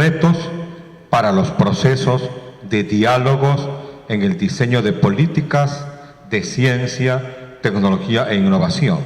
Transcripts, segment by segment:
retos para los procesos de diálogos en el diseño de políticas de ciencia, tecnología e innovación.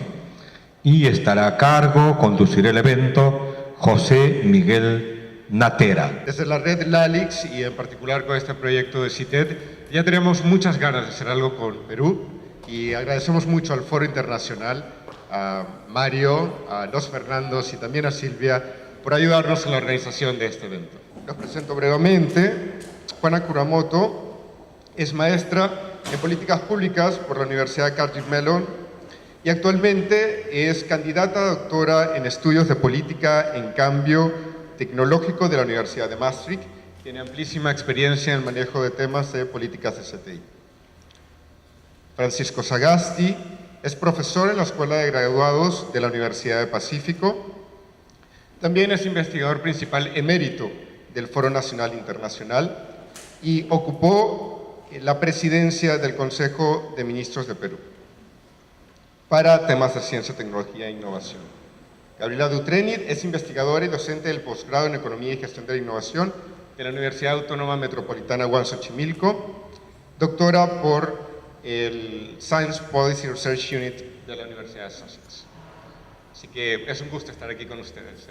Y estará a cargo, conducir el evento, José Miguel Natera. Desde la red LALIX y en particular con este proyecto de CITED, ya tenemos muchas ganas de hacer algo con Perú y agradecemos mucho al Foro Internacional, a Mario, a los Fernandos y también a Silvia por ayudarnos en la organización de este evento. Los presento brevemente. Juana Kuramoto es maestra en políticas públicas por la Universidad Carnegie Mellon y actualmente es candidata a doctora en estudios de política en cambio tecnológico de la Universidad de Maastricht. Tiene amplísima experiencia en el manejo de temas de políticas de CTI. Francisco Sagasti es profesor en la Escuela de Graduados de la Universidad del Pacífico. También es investigador principal emérito del Foro Nacional Internacional y ocupó la presidencia del Consejo de Ministros de Perú para temas de ciencia, tecnología e innovación. Gabriela Dutrenit es investigadora y docente del posgrado en Economía y Gestión de la Innovación de la Universidad Autónoma Metropolitana Huancavelica, doctora por el Science Policy Research Unit de la Universidad de Sussex. Así que es un gusto estar aquí con ustedes.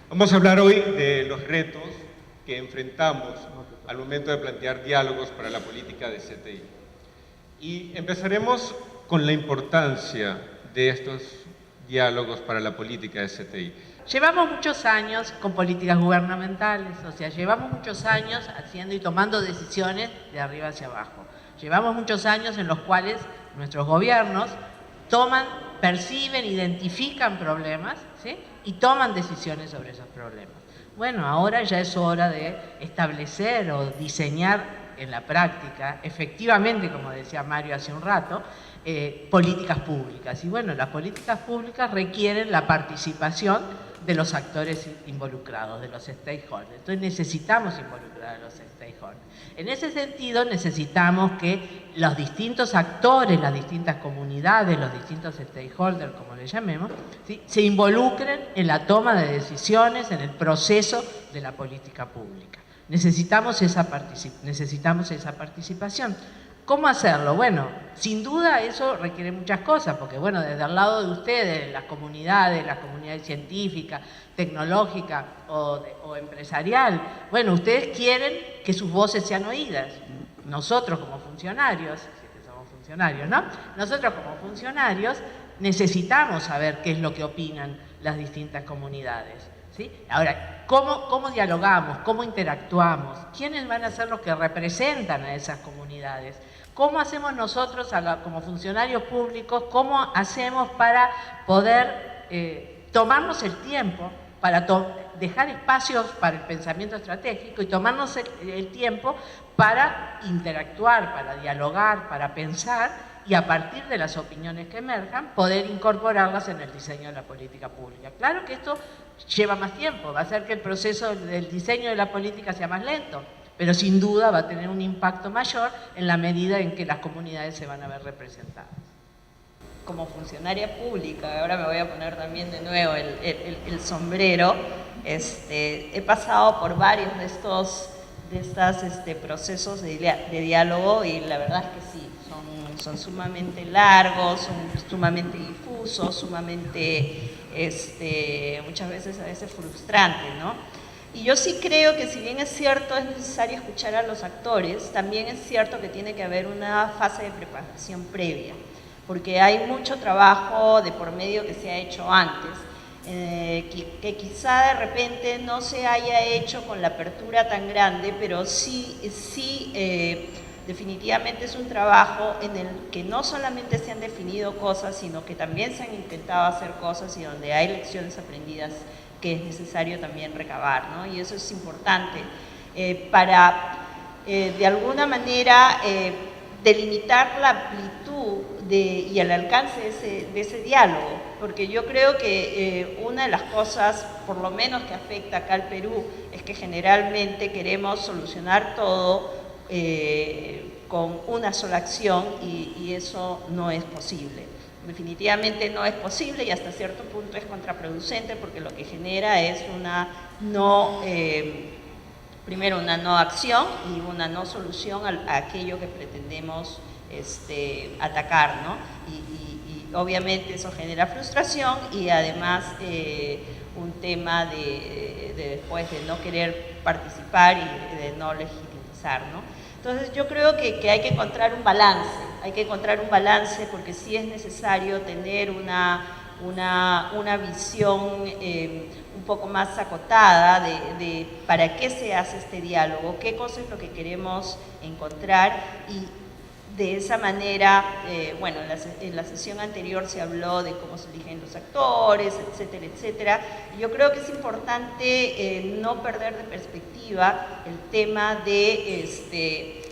Vamos a hablar hoy de los retos que enfrentamos al momento de plantear diálogos para la política de CTI. Y empezaremos con la importancia de estos diálogos para la política de CTI. Llevamos muchos años con políticas gubernamentales, o sea, llevamos muchos años haciendo y tomando decisiones de arriba hacia abajo. Llevamos muchos años en los cuales nuestros gobiernos perciben, identifican problemas, ¿sí? Y toman decisiones sobre esos problemas. Bueno, ahora ya es hora de establecer o diseñar en la práctica, efectivamente, como decía Mario hace un rato, políticas públicas. Y bueno, las políticas públicas requieren la participación de los actores involucrados, de los stakeholders. Entonces necesitamos involucrar a los stakeholders. En ese sentido necesitamos que los distintos actores, las distintas comunidades, los distintos stakeholders, como le llamemos, ¿sí?, se involucren en la toma de decisiones, en el proceso de la política pública. Necesitamos esa participación. ¿Cómo hacerlo? Bueno, sin duda eso requiere muchas cosas, porque bueno, desde el lado de ustedes, las comunidades científicas, tecnológicas o empresarial, bueno, ustedes quieren que sus voces sean oídas. Nosotros como funcionarios, si es que somos funcionarios, ¿no? Nosotros como funcionarios necesitamos saber qué es lo que opinan las distintas comunidades, ¿sí? Ahora, ¿cómo dialogamos? ¿Cómo interactuamos? ¿Quiénes van a ser los que representan a esas comunidades? ¿Cómo hacemos nosotros como funcionarios públicos? ¿Cómo hacemos para poder tomarnos el tiempo, para dejar espacios para el pensamiento estratégico y tomarnos el tiempo para interactuar, para dialogar, para pensar y a partir de las opiniones que emerjan, poder incorporarlas en el diseño de la política pública? Claro que esto lleva más tiempo, va a hacer que el proceso del diseño de la política sea más lento, pero sin duda va a tener un impacto mayor en la medida en que las comunidades se van a ver representadas. Como funcionaria pública, ahora me voy a poner también de nuevo el sombrero, he pasado por varios de estos procesos de diálogo y la verdad es que sí, son sumamente largos, son sumamente difusos, sumamente, muchas veces frustrantes, ¿no? Y yo sí creo que si bien es cierto es necesario escuchar a los actores, también es cierto que tiene que haber una fase de preparación previa, porque hay mucho trabajo de por medio que se ha hecho antes, que quizá de repente no se haya hecho con la apertura tan grande, pero sí definitivamente es un trabajo en el que no solamente se han definido cosas, sino que también se han intentado hacer cosas y donde hay lecciones aprendidas que es necesario también recabar, ¿no? Y eso es importante para, de alguna manera, delimitar la amplitud y el alcance de ese diálogo, porque yo creo que una de las cosas, por lo menos que afecta acá al Perú, es que generalmente queremos solucionar todo con una sola acción y eso no es posible. Definitivamente no es posible y hasta cierto punto es contraproducente porque lo que genera es una no primero una no acción y una no solución a aquello que pretendemos atacar, ¿no? Y obviamente eso genera frustración y además un tema de después de no querer participar y de no legitimizar, ¿no? Entonces yo creo que hay que encontrar un balance, porque sí es necesario tener una visión un poco más acotada de para qué se hace este diálogo, qué cosa es lo que queremos encontrar y de esa manera, bueno, en la sesión anterior se habló de cómo se eligen los actores, etcétera, etcétera. Yo creo que es importante no perder de perspectiva el tema de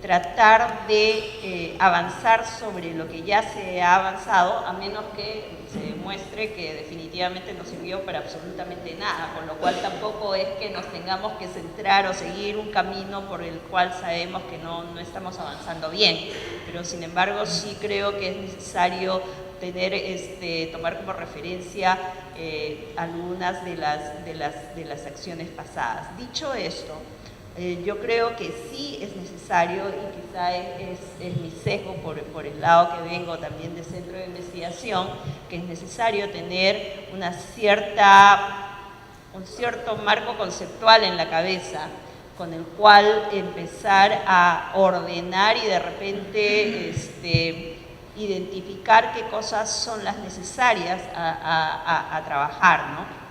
tratar de avanzar sobre lo que ya se ha avanzado, a menos que se demuestre que definitivamente no sirvió para absolutamente nada, con lo cual tampoco es que nos tengamos que centrar o seguir un camino por el cual sabemos que no estamos avanzando bien, pero sin embargo sí creo que es necesario tomar como referencia algunas de las acciones pasadas. Dicho esto, yo creo que sí es necesario, y quizá es mi sesgo por el lado que vengo también de centro de investigación, que es necesario tener un cierto marco conceptual en la cabeza con el cual empezar a ordenar y de repente identificar qué cosas son las necesarias a trabajar, ¿no?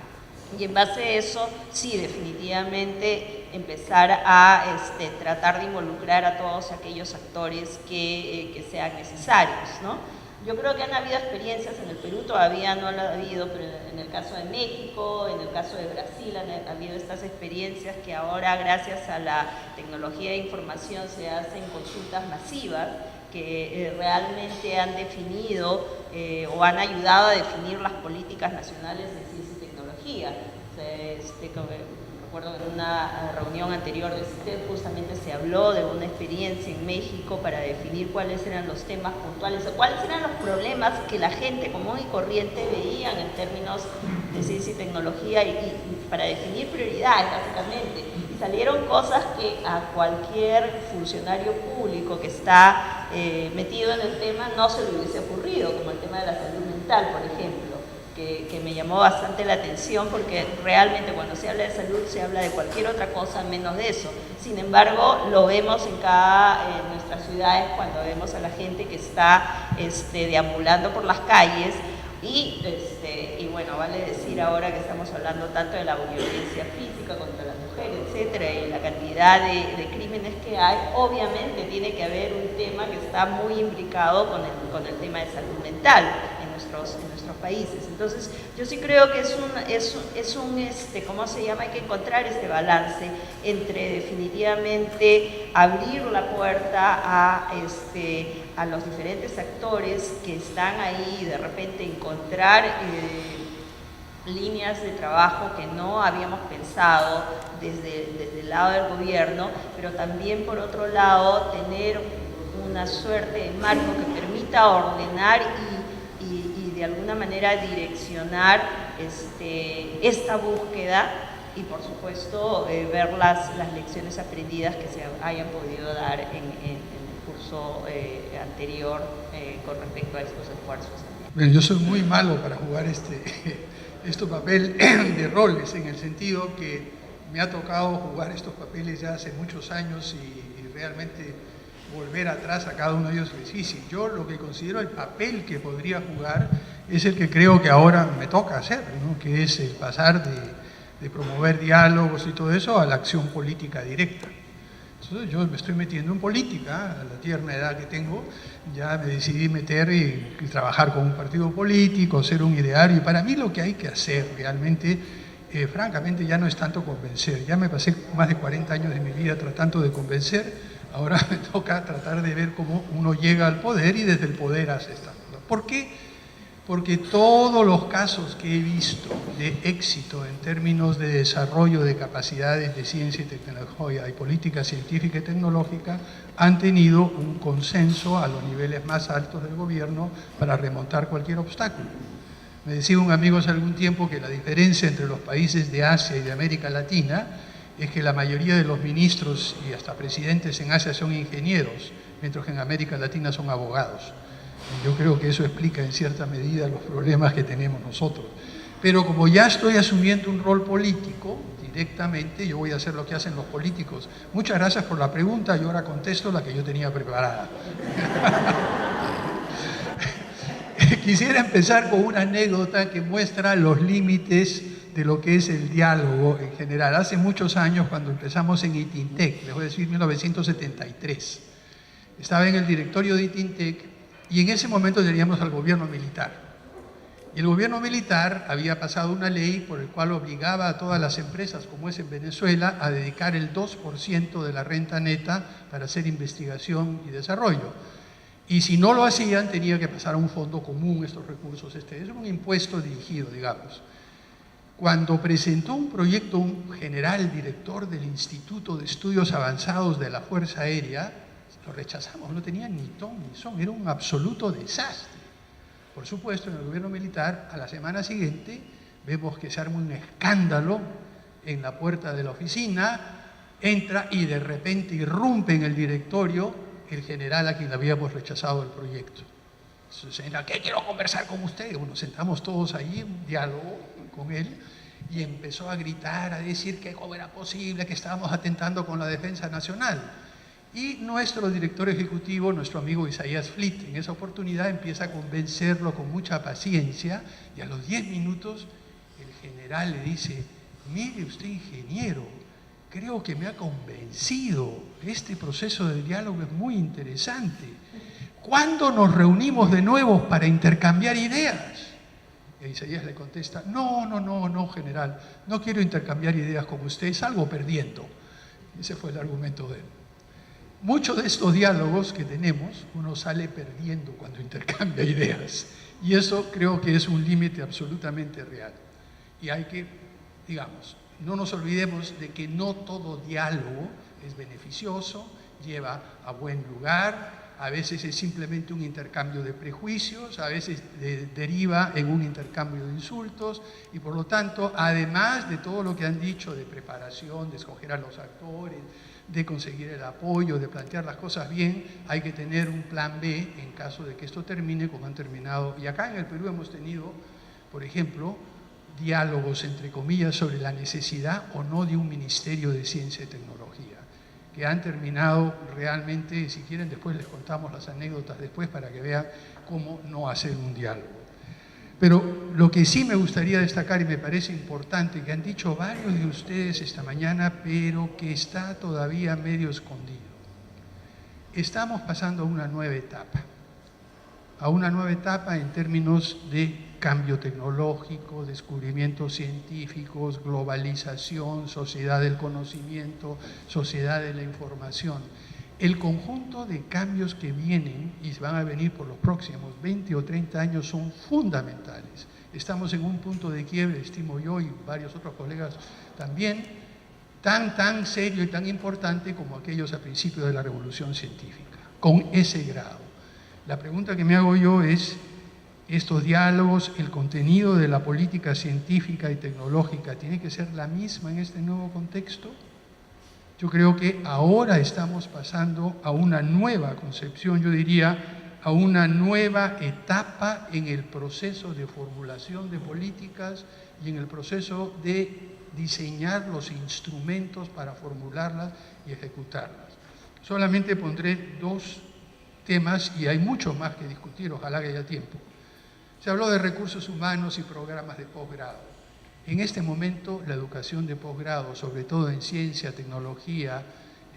Y en base a eso, sí, definitivamente empezar a tratar de involucrar a todos aquellos actores que sean necesarios, ¿no? Yo creo que han habido experiencias, en el Perú todavía no lo ha habido, pero en el caso de México, en el caso de Brasil han habido estas experiencias que ahora, gracias a la tecnología de información, se hacen consultas masivas que realmente han definido o han ayudado a definir las políticas nacionales de ciencia y tecnología. Recuerdo que en una reunión anterior de CITED justamente se habló de una experiencia en México para definir cuáles eran los temas puntuales o cuáles eran los problemas que la gente común y corriente veían en términos de ciencia y tecnología y para definir prioridades básicamente. Y salieron cosas que a cualquier funcionario público que está metido en el tema no se le hubiese ocurrido, como el tema de la salud mental, por ejemplo. Que me llamó bastante la atención porque realmente cuando se habla de salud se habla de cualquier otra cosa menos de eso. Sin embargo, lo vemos en nuestras ciudades cuando vemos a la gente que está deambulando por las calles y bueno, vale decir ahora que estamos hablando tanto de la violencia física contra las mujeres, etcétera, y la cantidad de crímenes que hay, obviamente tiene que haber un tema que está muy imbricado con el tema de salud mental en nuestros países. Entonces, yo sí creo que ¿cómo se llama? Hay que encontrar este balance entre definitivamente abrir la puerta a los diferentes actores que están ahí y de repente encontrar líneas de trabajo que no habíamos pensado desde el lado del gobierno, pero también por otro lado tener una suerte de marco que permita ordenar y de alguna manera direccionar esta búsqueda y por supuesto ver las lecciones aprendidas que se hayan podido dar en el curso anterior con respecto a estos esfuerzos. Bueno, yo soy muy malo para jugar este papel de roles, en el sentido que me ha tocado jugar estos papeles ya hace muchos años y realmente volver atrás a cada uno de ellos es difícil. Yo lo que considero el papel que podría jugar es el que creo que ahora me toca hacer, ¿no? Que es el pasar de promover diálogos y todo eso a la acción política directa. Entonces yo me estoy metiendo en política, a la tierna edad que tengo, ya me decidí meter y trabajar con un partido político, ser un ideario, y para mí lo que hay que hacer realmente, francamente, ya no es tanto convencer. Ya me pasé más de 40 años de mi vida tratando de convencer. Ahora me toca tratar de ver cómo uno llega al poder y desde el poder hace esta cosa. ¿Por qué? Porque todos los casos que he visto de éxito en términos de desarrollo de capacidades de ciencia y tecnología y política científica y tecnológica han tenido un consenso a los niveles más altos del gobierno para remontar cualquier obstáculo. Me decía un amigo hace algún tiempo que la diferencia entre los países de Asia y de América Latina es que la mayoría de los ministros y hasta presidentes en Asia son ingenieros, mientras que en América Latina son abogados. Yo creo que eso explica en cierta medida los problemas que tenemos nosotros. Pero como ya estoy asumiendo un rol político, directamente yo voy a hacer lo que hacen los políticos. Muchas gracias por la pregunta, yo ahora contesto la que yo tenía preparada. Quisiera empezar con una anécdota que muestra los límites de lo que es el diálogo en general. Hace muchos años, cuando empezamos en ITINTEC, les voy a decir 1973, estaba en el directorio de ITINTEC y en ese momento teníamos al gobierno militar. Y el gobierno militar había pasado una ley por el cual obligaba a todas las empresas, como es en Venezuela, a dedicar el 2% de la renta neta para hacer investigación y desarrollo. Y si no lo hacían, tenía que pasar a un fondo común estos recursos. Es un impuesto dirigido, digamos. Cuando presentó un proyecto un general director del Instituto de Estudios Avanzados de la Fuerza Aérea, lo rechazamos, no tenía ni ton ni son, era un absoluto desastre. Por supuesto, en el gobierno militar, a la semana siguiente, vemos que se arma un escándalo en la puerta de la oficina, entra y de repente irrumpe en el directorio el general a quien habíamos rechazado el proyecto. Entonces, ¿qué quiero conversar con usted? Bueno, sentamos todos allí, un diálogo con él, y empezó a gritar, a decir que cómo era posible, que estábamos atentando con la defensa nacional. Y nuestro director ejecutivo, nuestro amigo Isaías Flit, en esa oportunidad empieza a convencerlo con mucha paciencia, y a los 10 minutos el general le dice: mire usted, ingeniero, creo que me ha convencido, este proceso de diálogo es muy interesante. ¿Cuándo nos reunimos de nuevo para intercambiar ideas? Y Isaías le contesta: no, general, no quiero intercambiar ideas con usted, salgo perdiendo. Ese fue el argumento de él. Muchos de estos diálogos que tenemos, uno sale perdiendo cuando intercambia ideas. Y eso creo que es un límite absolutamente real. Y hay que, digamos, no nos olvidemos de que no todo diálogo es beneficioso, lleva a buen lugar, a veces es simplemente un intercambio de prejuicios, a veces deriva en un intercambio de insultos, y por lo tanto, además de todo lo que han dicho de preparación, de escoger a los actores, de conseguir el apoyo, de plantear las cosas bien, hay que tener un plan B en caso de que esto termine como han terminado. Y acá en el Perú hemos tenido, por ejemplo, diálogos, entre comillas, sobre la necesidad o no de un Ministerio de Ciencia y Tecnología, que han terminado realmente, si quieren después les contamos las anécdotas después para que vean cómo no hacer un diálogo. Pero lo que sí me gustaría destacar, y me parece importante, que han dicho varios de ustedes esta mañana, pero que está todavía medio escondido. Estamos pasando a una nueva etapa en términos de cambio tecnológico, descubrimientos científicos, globalización, sociedad del conocimiento, sociedad de la información. El conjunto de cambios que vienen y van a venir por los próximos 20 o 30 años son fundamentales. Estamos en un punto de quiebre, estimo yo y varios otros colegas también, tan serio y tan importante como aquellos a principios de la revolución científica, con ese grado. La pregunta que me hago yo es: estos diálogos, el contenido de la política científica y tecnológica, ¿tiene que ser la misma en este nuevo contexto? Yo creo que ahora estamos pasando a una nueva concepción, yo diría, a una nueva etapa en el proceso de formulación de políticas y en el proceso de diseñar los instrumentos para formularlas y ejecutarlas. Solamente pondré 2 temas, y hay mucho más que discutir, ojalá que haya tiempo. Se habló de recursos humanos y programas de posgrado. En este momento, la educación de posgrado, sobre todo en ciencia, tecnología,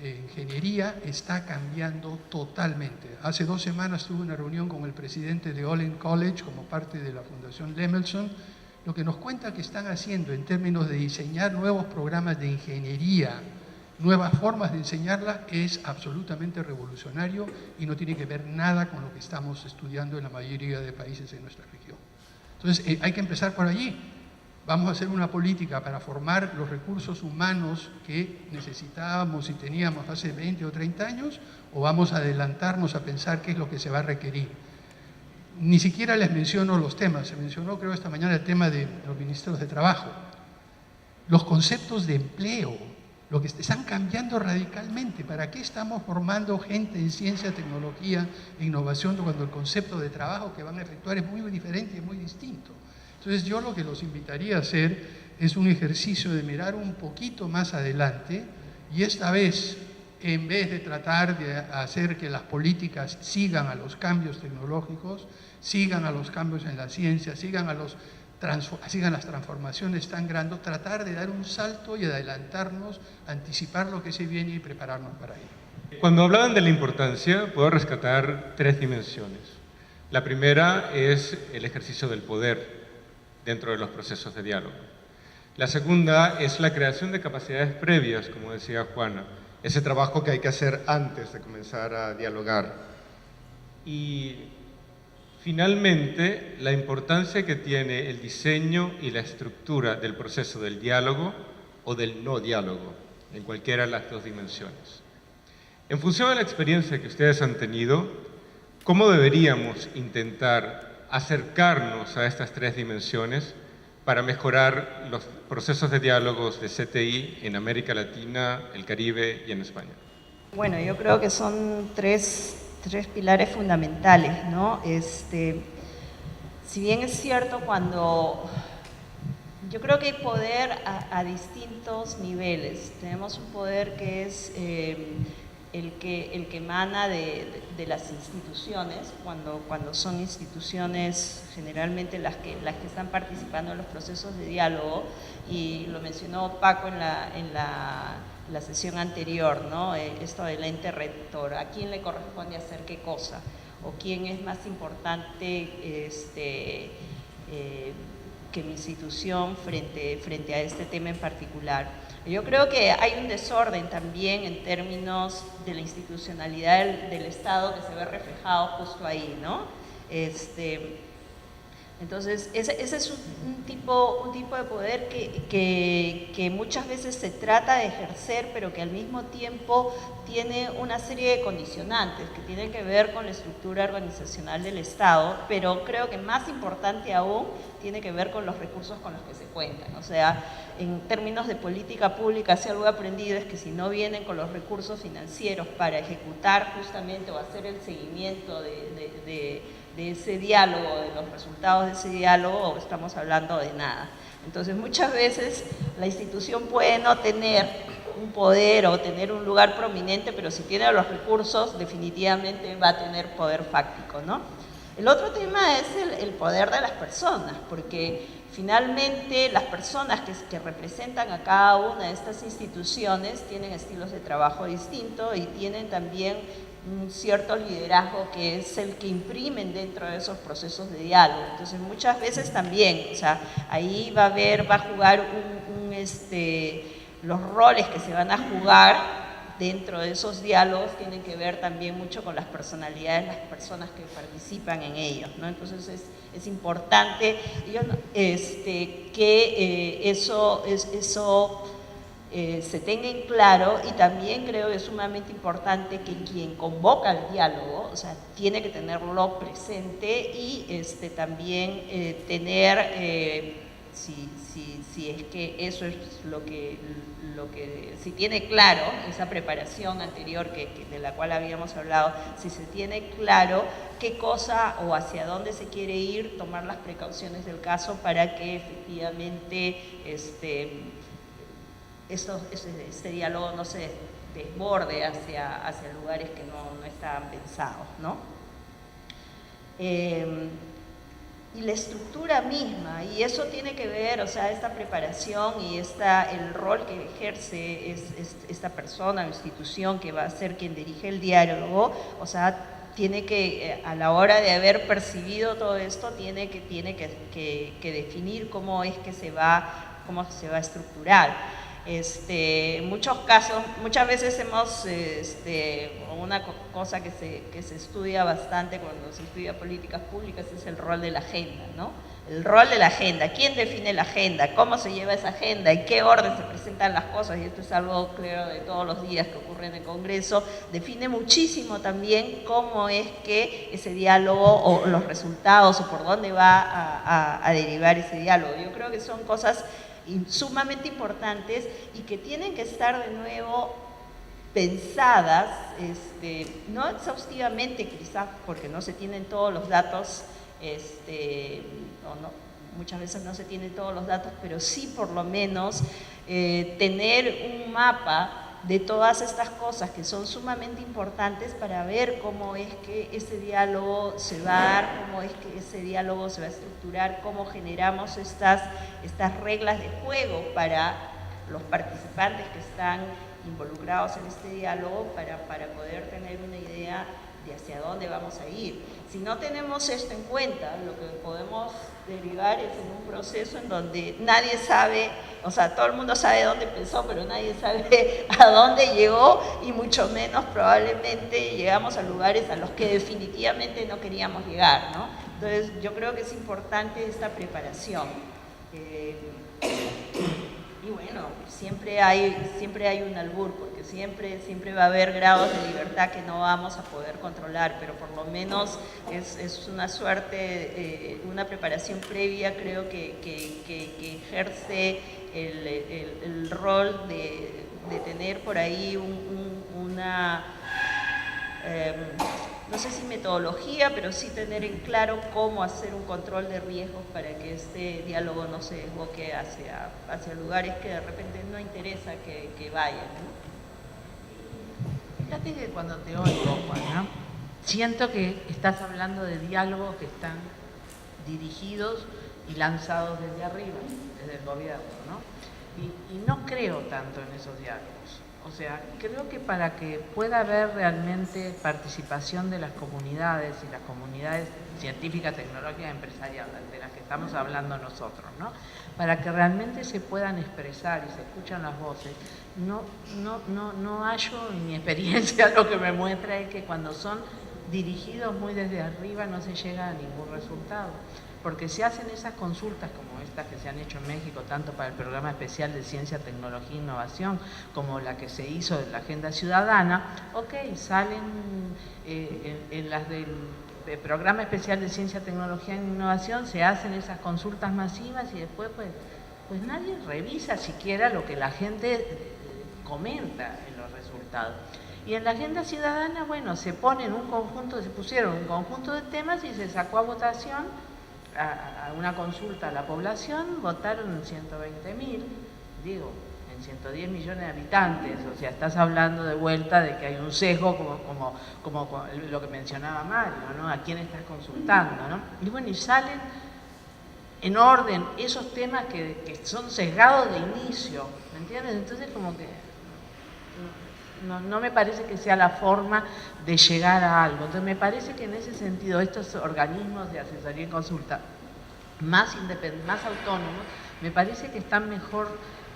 ingeniería, está cambiando totalmente. Hace 2 semanas tuve una reunión con el presidente de Olin College, como parte de la Fundación Lemelson, lo que nos cuenta que están haciendo en términos de diseñar nuevos programas de ingeniería, nuevas formas de enseñarla, es absolutamente revolucionario y no tiene que ver nada con lo que estamos estudiando en la mayoría de países en nuestra región. Entonces, hay que empezar por allí. Vamos a hacer una política para formar los recursos humanos que necesitábamos y teníamos hace 20 o 30 años, o vamos a adelantarnos a pensar qué es lo que se va a requerir. Ni siquiera les menciono los temas. Se mencionó, creo, esta mañana el tema de los ministerios de trabajo. Los conceptos de empleo lo que están cambiando radicalmente. ¿Para qué estamos formando gente en ciencia, tecnología e innovación cuando el concepto de trabajo que van a efectuar es muy diferente y muy distinto? Entonces yo lo que los invitaría a hacer es un ejercicio de mirar un poquito más adelante y esta vez, en vez de tratar de hacer que las políticas sigan a los cambios tecnológicos, sigan a los cambios en la ciencia, sigan las transformaciones tan grandes, tratar de dar un salto y adelantarnos, anticipar lo que se viene y prepararnos para ello. Cuando hablaban de la importancia, puedo rescatar 3 dimensiones. La primera es el ejercicio del poder dentro de los procesos de diálogo. La segunda es la creación de capacidades previas, como decía Juana. Ese trabajo que hay que hacer antes de comenzar a dialogar. Y finalmente, la importancia que tiene el diseño y la estructura del proceso del diálogo o del no diálogo, en cualquiera de las 2 dimensiones. En función de la experiencia que ustedes han tenido, ¿cómo deberíamos intentar acercarnos a estas 3 dimensiones para mejorar los procesos de diálogos de CTI en América Latina, el Caribe y en España? Bueno, yo creo que son tres pilares fundamentales, ¿no? Si bien es cierto, yo creo que hay poder a distintos niveles. Tenemos un poder que es el que emana de las instituciones, cuando son instituciones generalmente las que están participando en los procesos de diálogo, y lo mencionó Paco en la sesión anterior, ¿no? Esto del ente rector, ¿a quién le corresponde hacer qué cosa? ¿O quién es más importante que mi institución frente a este tema en particular? Yo creo que hay un desorden también en términos de la institucionalidad del Estado que se ve reflejado justo ahí, ¿no? Entonces, ese es un tipo de poder que muchas veces se trata de ejercer, pero que al mismo tiempo tiene una serie de condicionantes que tienen que ver con la estructura organizacional del Estado, pero creo que más importante aún tiene que ver con los recursos con los que se cuentan. O sea, en términos de política pública, si algo he aprendido es que si no vienen con los recursos financieros para ejecutar justamente o hacer el seguimiento de ese diálogo, de los resultados de ese diálogo, estamos hablando de nada. Entonces, muchas veces la institución puede no tener un poder o tener un lugar prominente, pero si tiene los recursos, definitivamente va a tener poder fáctico, ¿no? El otro tema es el poder de las personas, porque finalmente las personas que representan a cada una de estas instituciones tienen estilos de trabajo distintos y tienen también un cierto liderazgo que es el que imprimen dentro de esos procesos de diálogo. Entonces, muchas veces también, o sea, ahí va a jugar los roles que se van a jugar dentro de esos diálogos tienen que ver también mucho con las personalidades de las personas que participan en ellos, ¿no? Entonces es importante que eso se tenga en claro, y también creo que es sumamente importante que quien convoca el diálogo, o sea, tiene que tenerlo presente y también tener, si es que eso es lo que si tiene claro esa preparación anterior de la cual habíamos hablado, si se tiene claro qué cosa o hacia dónde se quiere ir, tomar las precauciones del caso para que efectivamente este diálogo no se desborde hacia lugares que no estaban pensados, ¿no? Y la estructura misma, y eso tiene que ver, o sea, esta preparación y el rol que ejerce esta persona o institución que va a ser quien dirige el diálogo, o sea, tiene que, a la hora de haber percibido todo esto, tiene que definir cómo se va a estructurar. Muchos casos, muchas veces una cosa que se estudia bastante cuando se estudia políticas públicas es el rol de la agenda, ¿no? El rol de la agenda, quién define la agenda, cómo se lleva esa agenda, en qué orden se presentan las cosas, y esto es algo claro de todos los días que ocurre en el Congreso, define muchísimo también cómo es que ese diálogo o los resultados o por dónde va a derivar ese diálogo. Yo creo que son cosas sumamente importantes y que tienen que estar de nuevo pensadas, no exhaustivamente quizás porque no se tienen todos los datos, muchas veces no se tienen todos los datos, pero sí por lo menos tener un mapa de todas estas cosas que son sumamente importantes para ver cómo es que ese diálogo se va a dar, cómo es que ese diálogo se va a estructurar, cómo generamos estas reglas de juego para los participantes que están involucrados en este diálogo para poder tener una idea de hacia dónde vamos a ir. Si no tenemos esto en cuenta, lo que podemos derivar es en un proceso en donde nadie sabe, o sea, todo el mundo sabe dónde empezó, pero nadie sabe a dónde llegó y mucho menos probablemente llegamos a lugares a los que definitivamente no queríamos llegar, ¿no? Entonces, yo creo que es importante esta preparación. Y bueno, siempre hay un albur, porque siempre va a haber grados de libertad que no vamos a poder controlar, pero por lo menos es una suerte, una preparación previa, creo que ejerce el rol de tener por ahí una no sé si metodología, pero sí tener en claro cómo hacer un control de riesgos para que este diálogo no se desboque hacia lugares que de repente no interesa que vayan, ¿no? Fíjate que cuando te oigo, Juan, ¿no? Siento que estás hablando de diálogos que están dirigidos y lanzados desde arriba, desde el gobierno, ¿no? Y no creo tanto en esos diálogos. O sea, creo que para que pueda haber realmente participación de las comunidades y las comunidades científicas, tecnológicas, empresariales, de las que estamos hablando nosotros, ¿no? Para que realmente se puedan expresar y se escuchan las voces, no hallo en mi experiencia lo que me muestra es que cuando son dirigidos muy desde arriba no se llega a ningún resultado. Porque se hacen esas consultas como estas que se han hecho en México, tanto para el Programa Especial de Ciencia, Tecnología e Innovación, como la que se hizo de la Agenda Ciudadana, salen en las del Programa Especial de Ciencia, Tecnología e Innovación, se hacen esas consultas masivas y después pues nadie revisa siquiera lo que la gente comenta en los resultados. Y en la Agenda Ciudadana, bueno, se pusieron un conjunto de temas y se sacó a votación a una consulta a la población, votaron en 120.000, digo, en 110 millones de habitantes, o sea, estás hablando de vuelta de que hay un sesgo como lo que mencionaba Mario, ¿no? ¿A quién estás consultando, no? Y bueno, y salen en orden esos temas que son sesgados de inicio, ¿me entiendes? Entonces como que no me parece que sea la forma de llegar a algo. Entonces me parece que en ese sentido estos organismos de asesoría y consulta más autónomos, me parece que están mejor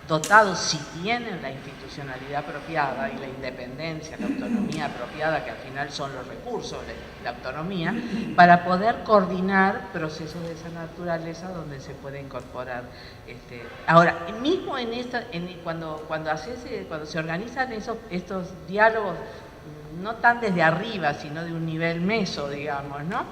dotados, si tienen la institucionalidad apropiada y la independencia, la autonomía apropiada, que al final son los recursos, la autonomía, para poder coordinar procesos de esa naturaleza donde se puede incorporar. Ahora, mismo cuando se organizan estos diálogos, no tan desde arriba, sino de un nivel meso, digamos, ¿no?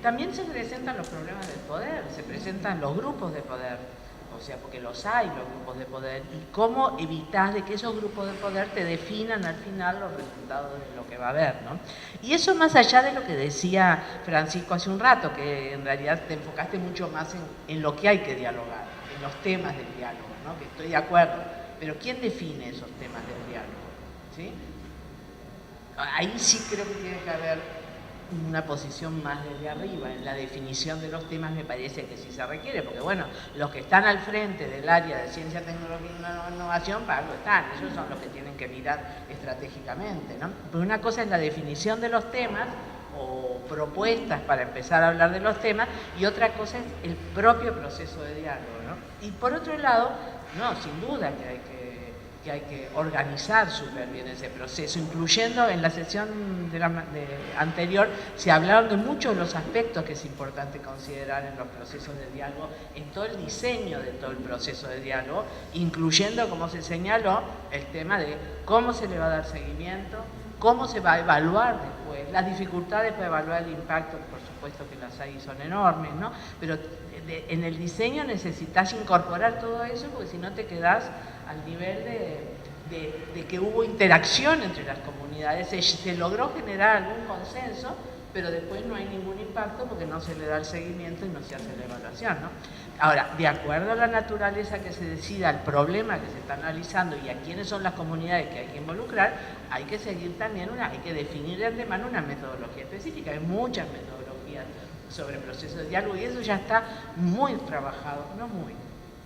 También se presentan los problemas del poder, se presentan los grupos de poder. O sea, porque los grupos de poder, y cómo evitar de que esos grupos de poder te definan al final los resultados de lo que va a haber, ¿no? Y eso más allá de lo que decía Francisco hace un rato, que en realidad te enfocaste mucho más en lo que hay que dialogar, en los temas del diálogo, ¿no? Que estoy de acuerdo, pero ¿quién define esos temas del diálogo? ¿Sí? Ahí sí creo que tiene que haber una posición más desde arriba. En la definición de los temas me parece que sí se requiere, porque bueno, los que están al frente del área de ciencia, tecnología e innovación, para algo están, ellos son los que tienen que mirar estratégicamente, ¿no? Pero una cosa es la definición de los temas o propuestas para empezar a hablar de los temas, y otra cosa es el propio proceso de diálogo, ¿no? Y por otro lado, no, sin duda que hay que organizar súper bien ese proceso, incluyendo en la sesión anterior se hablaron de muchos de los aspectos que es importante considerar en los procesos de diálogo, en todo el diseño de todo el proceso de diálogo, incluyendo, como se señaló, el tema de cómo se le va a dar seguimiento, cómo se va a evaluar después, las dificultades para evaluar el impacto, por supuesto que las hay, son enormes, ¿no? Pero en el diseño necesitas incorporar todo eso, porque si no te quedás al nivel de que hubo interacción entre las comunidades, se logró generar algún consenso, pero después no hay ningún impacto porque no se le da el seguimiento y no se hace la evaluación, ¿no? Ahora, de acuerdo a la naturaleza que se decida, al problema que se está analizando y a quiénes son las comunidades que hay que involucrar, hay que seguir también hay que definir de antemano una metodología específica. Hay muchas metodologías sobre procesos de diálogo y eso ya está muy trabajado, no muy,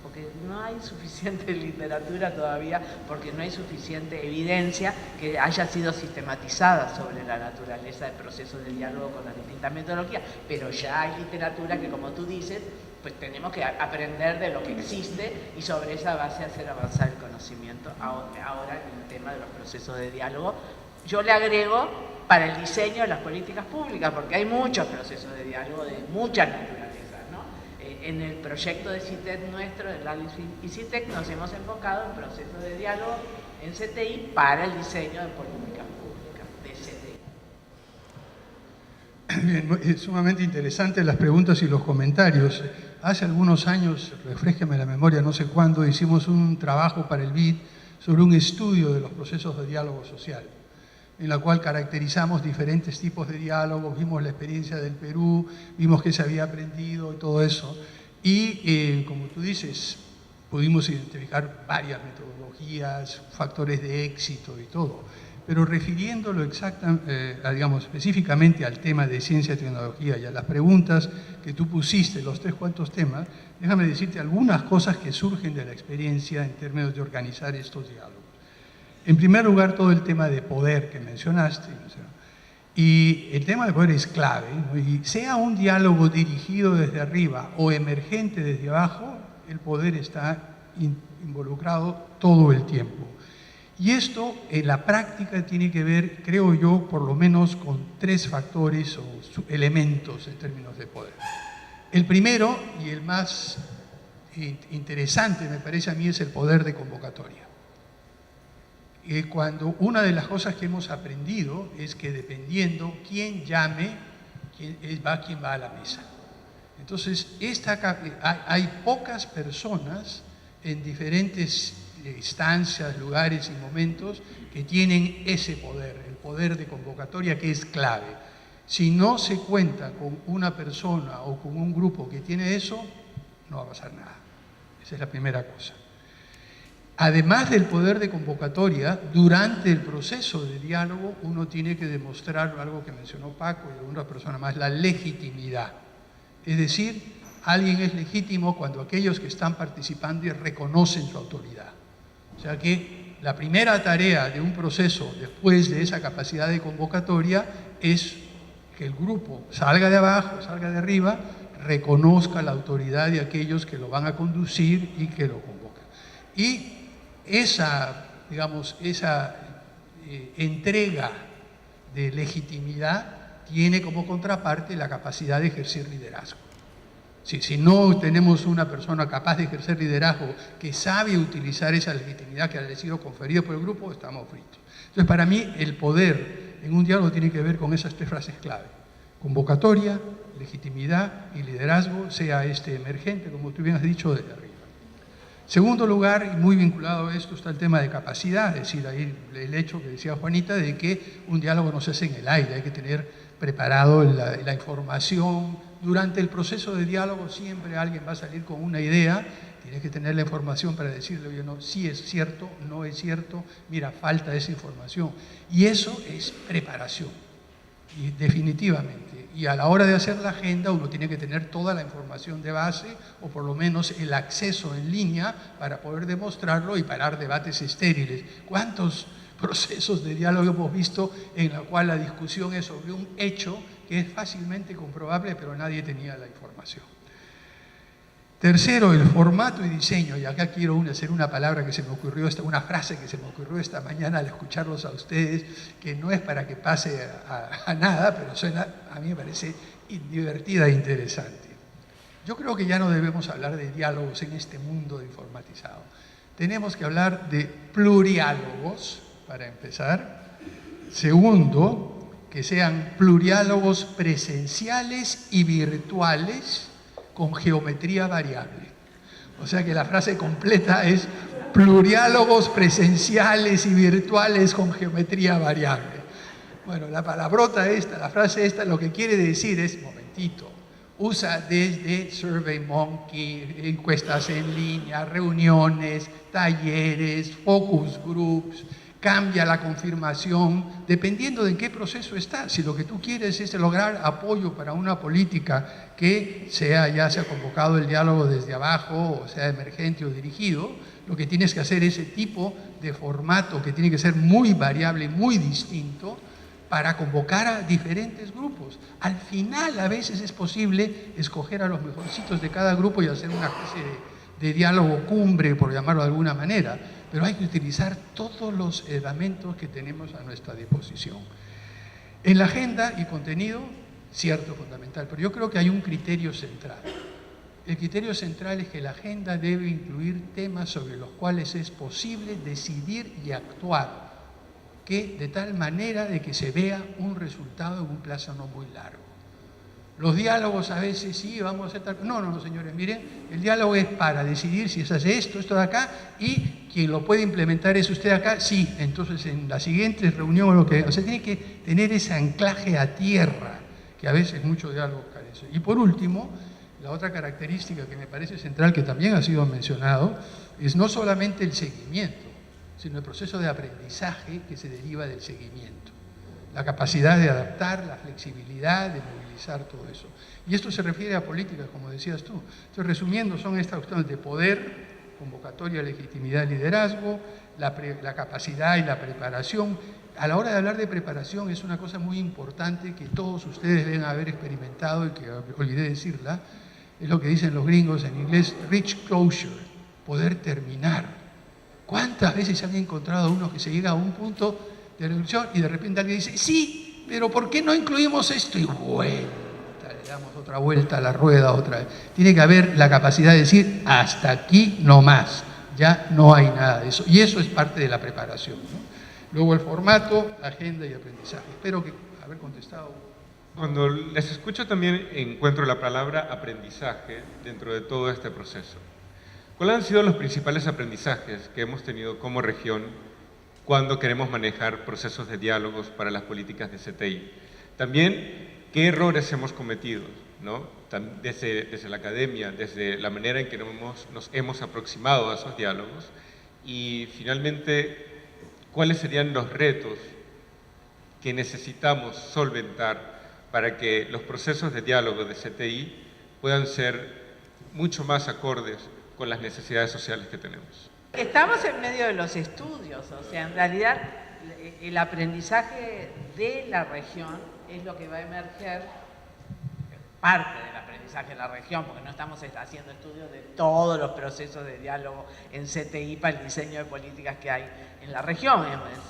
porque no hay suficiente literatura todavía, porque no hay suficiente evidencia que haya sido sistematizada sobre la naturaleza del proceso de diálogo con las distintas metodologías, pero ya hay literatura que, como tú dices, pues tenemos que aprender de lo que existe y sobre esa base hacer avanzar el conocimiento. Ahora en el tema de los procesos de diálogo, yo le agrego para el diseño de las políticas públicas, porque hay muchos procesos de diálogo de muchas naturalezas, ¿no? En el proyecto de CITEC nuestro, del LALIS y CITEC, nos hemos enfocado en procesos de diálogo en CTI para el diseño de políticas públicas de CTI. Bien, es sumamente interesante las preguntas y los comentarios. Hace algunos años, refrésqueme la memoria, no sé cuándo, hicimos un trabajo para el BID sobre un estudio de los procesos de diálogo social, en la cual caracterizamos diferentes tipos de diálogos, vimos la experiencia del Perú, vimos qué se había aprendido y todo eso. Y como tú dices, pudimos identificar varias metodologías, factores de éxito y todo. Pero refiriéndolo digamos, específicamente al tema de ciencia y tecnología y a las preguntas que tú pusiste, los 3 cuantos temas, déjame decirte algunas cosas que surgen de la experiencia en términos de organizar estos diálogos. En primer lugar, todo el tema de poder que mencionaste, y el tema de poder es clave, ¿no? Y sea un diálogo dirigido desde arriba o emergente desde abajo, el poder está involucrado todo el tiempo. Y esto en la práctica tiene que ver, creo yo, por lo menos con 3 factores o elementos en términos de poder. El primero y el más interesante, me parece a mí, es el poder de convocatoria. Cuando una de las cosas que hemos aprendido es que dependiendo quién llame, quién va a la mesa. Entonces, hay pocas personas en diferentes instancias, lugares y momentos que tienen ese poder, el poder de convocatoria, que es clave. Si no se cuenta con una persona o con un grupo que tiene eso, no va a pasar nada. Esa es la primera cosa. Además del poder de convocatoria, durante el proceso de diálogo uno tiene que demostrar algo que mencionó Paco y alguna persona más, la legitimidad. Es decir, alguien es legítimo cuando aquellos que están participando reconocen su autoridad. O sea que la primera tarea de un proceso después de esa capacidad de convocatoria es que el grupo salga de abajo, salga de arriba, reconozca la autoridad de aquellos que lo van a conducir y que lo convocan. Y esa entrega de legitimidad tiene como contraparte la capacidad de ejercer liderazgo. Si no tenemos una persona capaz de ejercer liderazgo que sabe utilizar esa legitimidad que ha sido conferida por el grupo, estamos fritos. Entonces, para mí, el poder en un diálogo tiene que ver con esas 3 frases clave: convocatoria, legitimidad y liderazgo, sea emergente, como tú bien has dicho, desde arriba. Segundo lugar, y muy vinculado a esto, está el tema de capacidad, es decir, ahí el hecho que decía Juanita de que un diálogo no se hace en el aire, hay que tener preparado la información. Durante el proceso de diálogo siempre alguien va a salir con una idea, tienes que tener la información para decirle, oye, no, sí es cierto, no es cierto, mira, falta esa información. Y eso es preparación, y definitivamente. Y a la hora de hacer la agenda uno tiene que tener toda la información de base, o por lo menos el acceso en línea para poder demostrarlo y parar debates estériles. ¿Cuántos procesos de diálogo hemos visto en la cual la discusión es sobre un hecho que es fácilmente comprobable, pero nadie tenía la información? Tercero, el formato y diseño. Y acá quiero hacer una palabra que se me ocurrió, una frase que se me ocurrió esta mañana al escucharlos a ustedes, que no es para que pase a nada, pero a mí me parece divertida e interesante. Yo creo que ya no debemos hablar de diálogos en este mundo informatizado. Tenemos que hablar de pluriálogos, para empezar. Segundo, que sean pluriálogos presenciales y virtuales, con geometría variable. O sea que la frase completa es pluriálogos presenciales y virtuales con geometría variable. Bueno, la palabrota esta, la frase esta, lo que quiere decir es, momentito, usa desde SurveyMonkey, encuestas en línea, reuniones, talleres, focus groups, cambia la confirmación dependiendo de en qué proceso estás. Si lo que tú quieres es lograr apoyo para una política que ya sea convocado el diálogo desde abajo, o sea emergente o dirigido, lo que tienes que hacer es ese tipo de formato que tiene que ser muy variable, muy distinto, para convocar a diferentes grupos. Al final, a veces es posible escoger a los mejorcitos de cada grupo y hacer una especie de diálogo cumbre, por llamarlo de alguna manera, pero hay que utilizar todos los elementos que tenemos a nuestra disposición. En la agenda y contenido, cierto, fundamental, pero yo creo que hay un criterio central. El criterio central es que la agenda debe incluir temas sobre los cuales es posible decidir y actuar, que de tal manera de que se vea un resultado en un plazo no muy largo. Los diálogos a veces sí, vamos a hacer tal... No, señores, miren, el diálogo es para decidir si se hace esto de acá, y quien lo puede implementar es usted acá, sí, entonces en la siguiente reunión, o sea, tiene que tener ese anclaje a tierra, que a veces muchos diálogos carecen. Y por último, la otra característica que me parece central, que también ha sido mencionado, es no solamente el seguimiento, sino el proceso de aprendizaje que se deriva del seguimiento. La capacidad de adaptar, la flexibilidad, de movilizar todo eso. Y esto se refiere a políticas, como decías tú. Entonces, resumiendo, son estas cuestiones de poder, convocatoria, legitimidad, liderazgo, la capacidad y la preparación. A la hora de hablar de preparación es una cosa muy importante que todos ustedes deben haber experimentado y que olvidé decirla, es lo que dicen los gringos en inglés, reach closure, poder terminar. ¿Cuántas veces se han encontrado uno que se llega a un punto de reducción y de repente alguien dice, sí, pero ¿por qué no incluimos esto? Y vuelta, le damos otra vuelta a la rueda otra vez. Tiene que haber la capacidad de decir, hasta aquí no más, ya no hay nada de eso. Y eso es parte de la preparación, ¿no? Luego el formato, agenda y aprendizaje. Espero haber contestado. Cuando les escucho también encuentro la palabra aprendizaje dentro de todo este proceso. ¿Cuáles han sido los principales aprendizajes que hemos tenido como región cuando queremos manejar procesos de diálogos para las políticas de CTI? También, ¿qué errores hemos cometido, ¿no? Desde la academia, desde la manera en que nos hemos aproximado a esos diálogos? Y finalmente, ¿cuáles serían los retos que necesitamos solventar para que los procesos de diálogo de CTI puedan ser mucho más acordes con las necesidades sociales que tenemos? Estamos en medio de los estudios, o sea, en realidad el aprendizaje de la región es lo que va a emerger, parte del aprendizaje de la región, porque no estamos haciendo estudios de todos los procesos de diálogo en CTI para el diseño de políticas que hay en la región.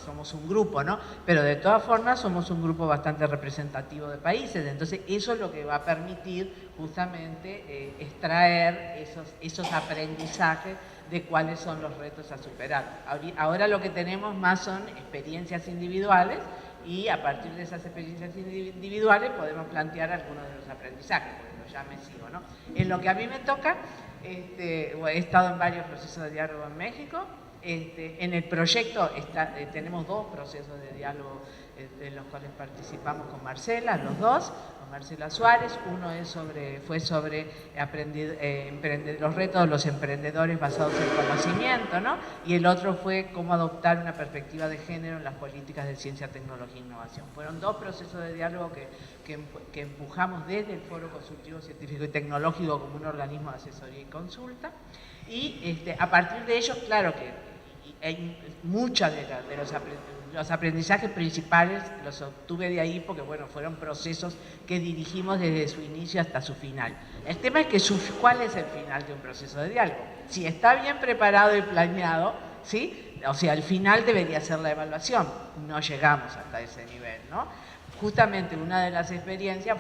Somos un grupo, ¿no? Pero de todas formas somos un grupo bastante representativo de países, entonces eso es lo que va a permitir justamente extraer esos aprendizajes de cuáles son los retos a superar. Ahora lo que tenemos más son experiencias individuales, y a partir de esas experiencias individuales podemos plantear algunos de los aprendizajes. Por ejemplo, ya me sigo, ¿no? En lo que a mí me toca, he estado en varios procesos de diálogo en México. En el proyecto tenemos 2 procesos de diálogo en los cuales participamos con Marcela, los 2, con Marcela Suárez. Uno fue sobre los retos de los emprendedores basados en conocimiento, ¿no? Y el otro fue cómo adoptar una perspectiva de género en las políticas de ciencia, tecnología e innovación. Fueron 2 procesos de diálogo que empujamos desde el Foro Consultivo Científico y Tecnológico como un organismo de asesoría y consulta. Y a partir de ellos, claro que hay muchos de los aprendizajes principales los obtuve de ahí porque, bueno, fueron procesos que dirigimos desde su inicio hasta su final. El tema es que ¿cuál es el final de un proceso de diálogo? Si está bien preparado y planeado, ¿sí? O sea, al final debería ser la evaluación. No llegamos hasta ese nivel, ¿no? justamente una de las experiencias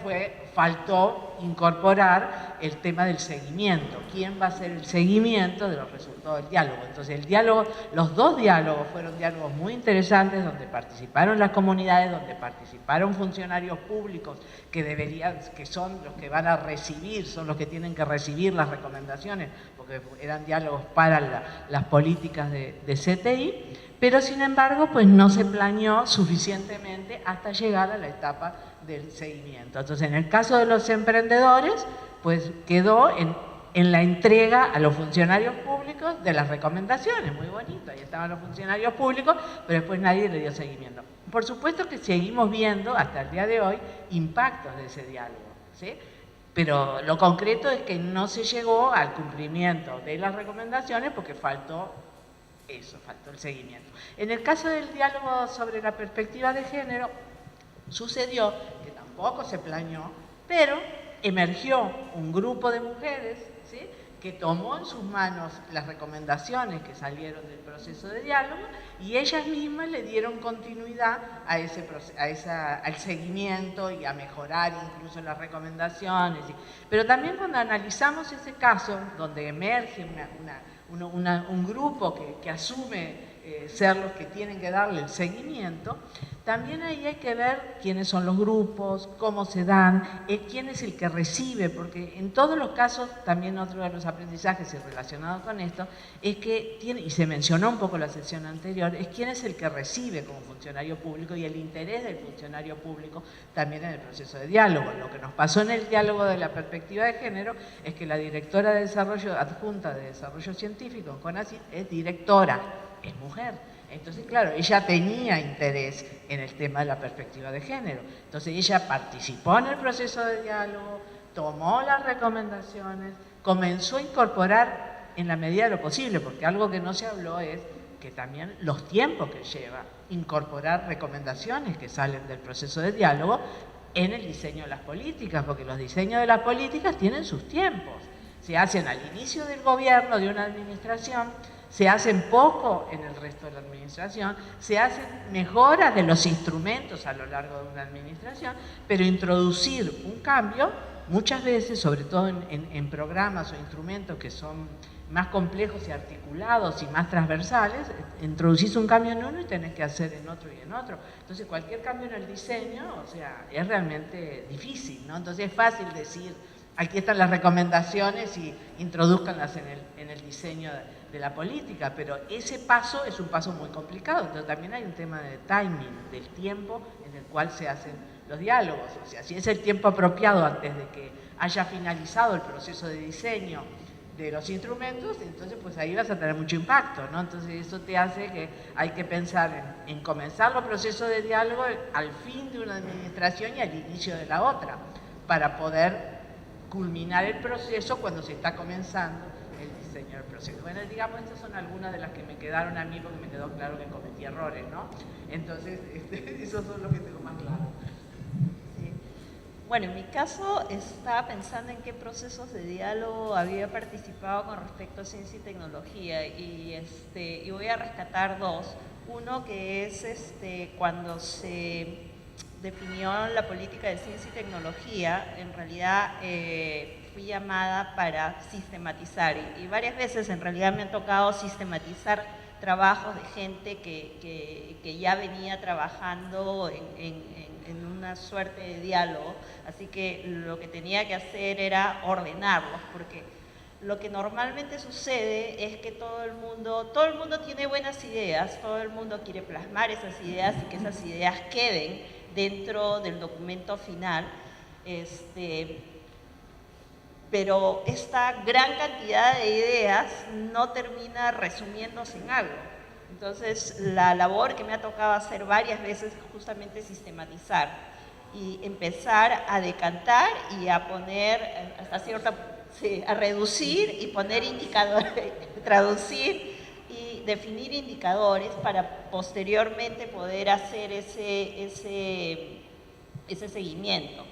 faltó incorporar el tema del seguimiento. ¿Quién va a hacer el seguimiento de los resultados del diálogo? Entonces el diálogo, los dos diálogos fueron diálogos muy interesantes donde participaron las comunidades, donde participaron funcionarios públicos que son los que van a recibir, son los que tienen que recibir las recomendaciones, porque eran diálogos para las políticas de CTI, pero sin embargo pues no se planeó suficientemente hasta llegar a la etapa del seguimiento. Entonces en el caso de los emprendedores pues quedó en la entrega a los funcionarios públicos de las recomendaciones, muy bonito, ahí estaban los funcionarios públicos, pero después nadie le dio seguimiento. Por supuesto que seguimos viendo hasta el día de hoy impactos de ese diálogo, ¿sí? Pero lo concreto es que no se llegó al cumplimiento de las recomendaciones porque faltó eso, faltó el seguimiento. En el caso del diálogo sobre la perspectiva de género, sucedió que tampoco se planeó, pero emergió un grupo de mujeres, ¿sí?, que tomó en sus manos las recomendaciones que salieron del proceso de diálogo y ellas mismas le dieron continuidad al seguimiento y a mejorar incluso las recomendaciones. Pero también cuando analizamos ese caso, donde emerge un grupo que asume ser los que tienen que darle el seguimiento, también ahí hay que ver quiénes son los grupos, cómo se dan, quién es el que recibe, porque en todos los casos, también otro de los aprendizajes y relacionado con esto, es que y se mencionó un poco en la sesión anterior, es quién es el que recibe como funcionario público y el interés del funcionario público también en el proceso de diálogo. Lo que nos pasó en el diálogo de la perspectiva de género es que la directora de desarrollo, adjunta de desarrollo científico en CONACYT, es directora, es mujer. Entonces, claro, ella tenía interés en el tema de la perspectiva de género. Entonces, ella participó en el proceso de diálogo, tomó las recomendaciones, comenzó a incorporar en la medida de lo posible, porque algo que no se habló es que también los tiempos que lleva incorporar recomendaciones que salen del proceso de diálogo en el diseño de las políticas, porque los diseños de las políticas tienen sus tiempos. Se hacen al inicio del gobierno de una administración, se hacen poco en el resto de la administración, se hacen mejoras de los instrumentos a lo largo de una administración, pero introducir un cambio, muchas veces, sobre todo en programas o instrumentos que son más complejos y articulados y más transversales, introducís un cambio en uno y tenés que hacer en otro y en otro. Entonces cualquier cambio en el diseño, o sea, es realmente difícil, ¿no? Entonces es fácil decir, aquí están las recomendaciones y introduzcanlas en el diseño de la política, pero ese paso es un paso muy complicado. Entonces también hay un tema de timing, del tiempo en el cual se hacen los diálogos. O sea, si es el tiempo apropiado antes de que haya finalizado el proceso de diseño de los instrumentos, entonces pues ahí vas a tener mucho impacto, ¿no? Entonces eso te hace que hay que pensar en comenzar los procesos de diálogo al fin de una administración y al inicio de la otra, para poder culminar el proceso cuando se está comenzando el diseño del proceso. Bueno, digamos, estas son algunas de las que me quedaron a mí porque me quedó claro que cometí errores, ¿no? Entonces, esos son los que tengo más claro. Sí. Bueno, en mi caso estaba pensando en qué procesos de diálogo había participado con respecto a ciencia y tecnología y voy a rescatar dos. Uno que es cuando se definió la política de ciencia y tecnología, en realidad fui llamada para sistematizar y varias veces en realidad me ha tocado sistematizar trabajos de gente que ya venía trabajando en una suerte de diálogo, así que lo que tenía que hacer era ordenarlos, porque lo que normalmente sucede es que todo el mundo tiene buenas ideas, todo el mundo quiere plasmar esas ideas y que esas ideas queden dentro del documento final, pero esta gran cantidad de ideas no termina resumiéndose en algo. Entonces, la labor que me ha tocado hacer varias veces es justamente sistematizar y empezar a decantar y a poner, hasta cierta, sí, a reducir y poner indicadores, traducir y definir indicadores para posteriormente poder hacer ese seguimiento.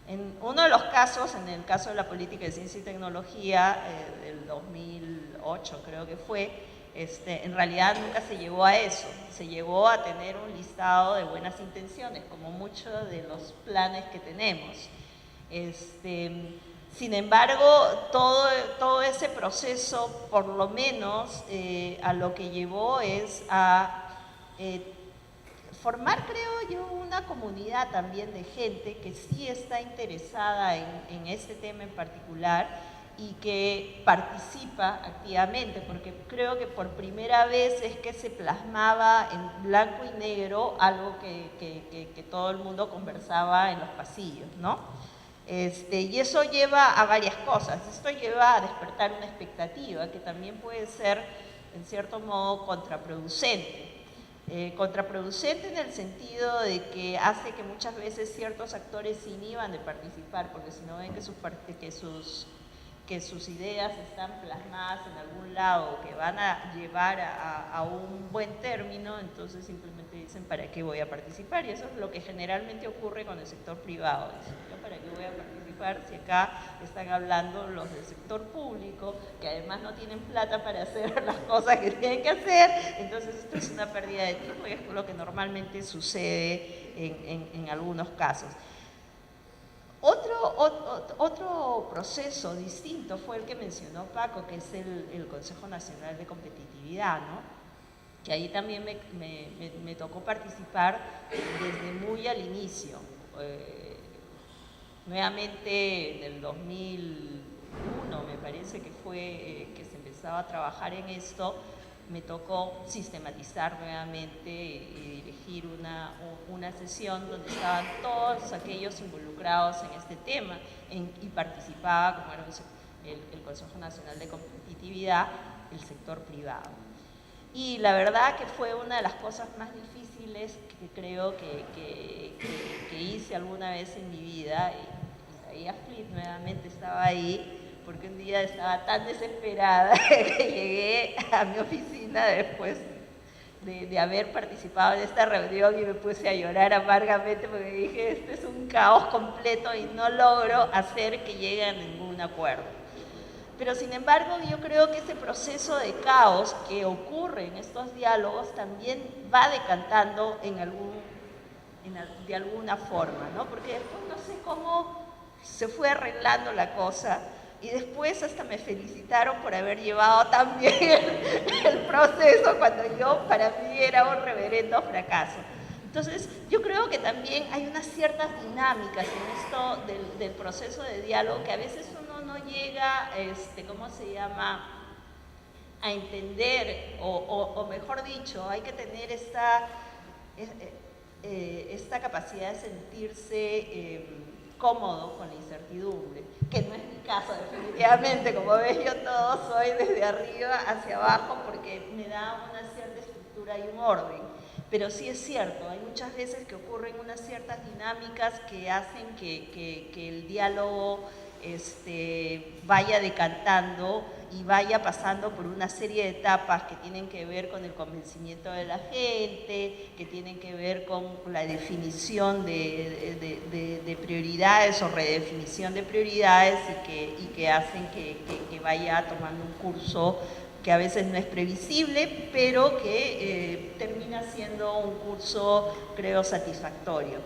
En uno de los casos, en el caso de la política de ciencia y tecnología del 2008 creo que fue, en realidad nunca se llegó a eso, se llegó a tener un listado de buenas intenciones, como muchos de los planes que tenemos. Sin embargo, todo ese proceso, por lo menos, a lo que llevó es a formar, creo yo, una comunidad también de gente que sí está interesada en este tema en particular y que participa activamente, porque creo que por primera vez es que se plasmaba en blanco y negro algo que todo el mundo conversaba en los pasillos, ¿no? Y eso lleva a varias cosas. Esto lleva a despertar una expectativa que también puede ser, en cierto modo, contraproducente. Contraproducente en el sentido de que hace que muchas veces ciertos actores se inhiban de participar, porque si no ven que sus ideas están plasmadas en algún lado, que van a llevar a un buen término, entonces simplemente dicen, ¿para qué voy a participar? Y eso es lo que generalmente ocurre con el sector privado. Dicen, ¿yo para qué voy a participar si acá están hablando los del sector público, que además no tienen plata para hacer las cosas que tienen que hacer? Entonces esto es una pérdida de tiempo y es lo que normalmente sucede en algunos casos. Otro proceso distinto fue el que mencionó Paco, que es el Consejo Nacional de Competitividad, ¿no? Que ahí también me tocó participar desde muy al inicio. Nuevamente en el 2001, me parece que fue que se empezaba a trabajar en esto, me tocó sistematizar nuevamente y dirigir una sesión donde estaban todos aquellos involucrados en este tema y participaba, como era el Consejo Nacional de Competitividad, el sector privado. Y la verdad que fue una de las cosas más difíciles que creo que hice alguna vez en mi vida. Y Isaías Flit nuevamente estaba ahí, porque un día estaba tan desesperada que llegué a mi oficina después de haber participado en esta reunión y me puse a llorar amargamente porque dije, este es un caos completo y no logro hacer que llegue a ningún acuerdo. Pero sin embargo, yo creo que ese proceso de caos que ocurre en estos diálogos también va decantando de alguna forma, ¿no? Porque después no sé cómo se fue arreglando la cosa. Y después hasta me felicitaron por haber llevado tan bien el proceso cuando para mí era un reverendo fracaso. Entonces, yo creo que también hay unas ciertas dinámicas en esto del proceso de diálogo que a veces uno no llega, ¿cómo se llama?, a entender, o mejor dicho, hay que tener esta capacidad de sentirse cómodo con la incertidumbre, que no es mi caso definitivamente. Como ves, yo todo soy desde arriba hacia abajo porque me da una cierta estructura y un orden, pero sí es cierto, hay muchas veces que ocurren unas ciertas dinámicas que hacen que el diálogo vaya decantando y vaya pasando por una serie de etapas que tienen que ver con el convencimiento de la gente, que tienen que ver con la definición de prioridades o redefinición de prioridades y que hacen que vaya tomando un curso que a veces no es previsible, pero que termina siendo un curso, creo, satisfactorio.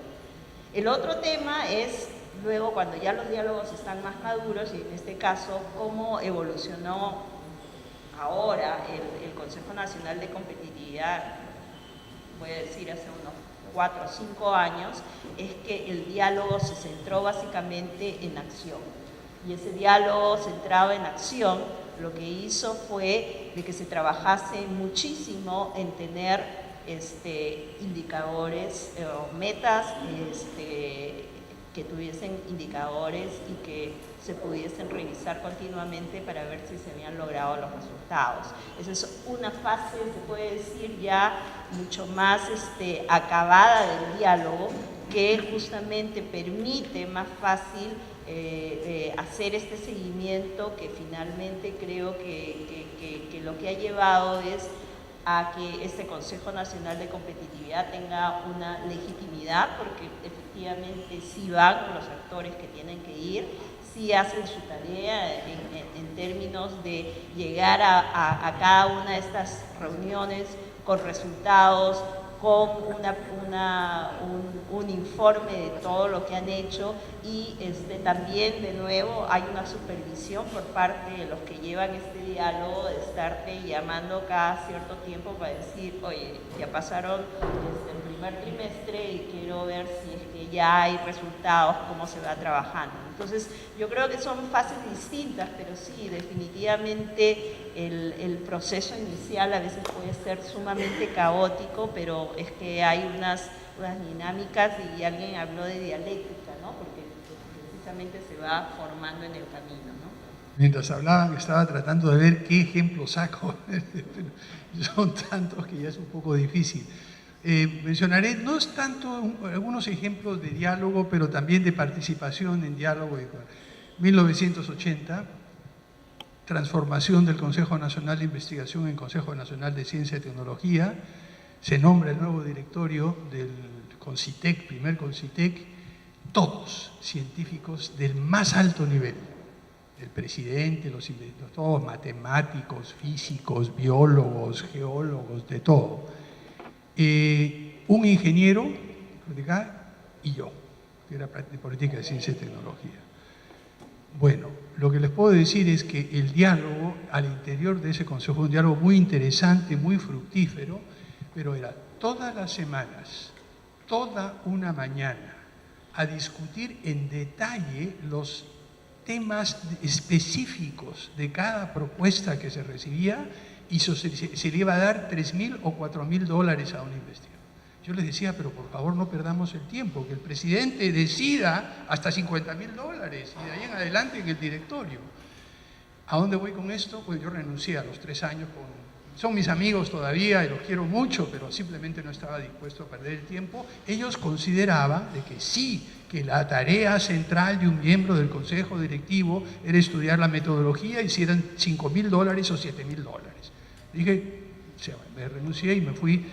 El otro tema es, luego, cuando ya los diálogos están más maduros, y en este caso, cómo evolucionó ahora el Consejo Nacional de Competitividad, voy a decir hace unos 4 o 5 años, es que el diálogo se centró básicamente en acción. Y ese diálogo centrado en acción lo que hizo fue de que se trabajase muchísimo en tener indicadores o metas que tuviesen indicadores y que se pudiesen revisar continuamente para ver si se habían logrado los resultados. Esa es una fase, se puede decir, ya mucho más acabada del diálogo, que justamente permite más fácil hacer este seguimiento, que finalmente creo que lo que ha llevado es a que este Consejo Nacional de Competitividad tenga una legitimidad, porque efectivamente sí van los actores que tienen que ir, sí hacen su tarea en términos de llegar a cada una de estas reuniones con resultados, con un informe de todo lo que han hecho y también de nuevo hay una supervisión por parte de los que llevan este diálogo de estarte llamando cada cierto tiempo para decir, oye, ya pasaron el primer trimestre y quiero ver si es que ya hay resultados, cómo se va trabajando. Entonces yo creo que son fases distintas, pero sí, definitivamente el proceso inicial a veces puede ser sumamente caótico, pero es que hay unas dinámicas y alguien habló de dialéctica, ¿no? Porque precisamente se va formando en el camino, ¿no? Mientras hablaban estaba tratando de ver qué ejemplo saco, son tantos que ya es un poco difícil. Mencionaré, no es tanto algunos ejemplos de diálogo, pero también de participación en diálogo. 1980, transformación del Consejo Nacional de Investigación en Consejo Nacional de Ciencia y Tecnología, se nombra el nuevo directorio del CONCITEC, primer CONCITEC, todos científicos del más alto nivel, el presidente, todos matemáticos, físicos, biólogos, geólogos, de todo. Un ingeniero y yo, que era de política de ciencia y tecnología. Bueno, lo que les puedo decir es que el diálogo al interior de ese consejo fue un diálogo muy interesante, muy fructífero, pero era todas las semanas, toda una mañana, a discutir en detalle los temas específicos de cada propuesta que se recibía y se le iba a dar $3.000 o $4.000 a un investigador. Yo les decía, pero por favor no perdamos el tiempo, que el presidente decida hasta $50.000 y de ahí en adelante en el directorio. ¿A dónde voy con esto? Pues yo renuncié a los 3 años. Son mis amigos todavía y los quiero mucho, pero simplemente no estaba dispuesto a perder el tiempo. Ellos consideraban de que sí, que la tarea central de un miembro del consejo directivo era estudiar la metodología y si eran $5.000 o $7.000. Dije, me renuncié y me fui.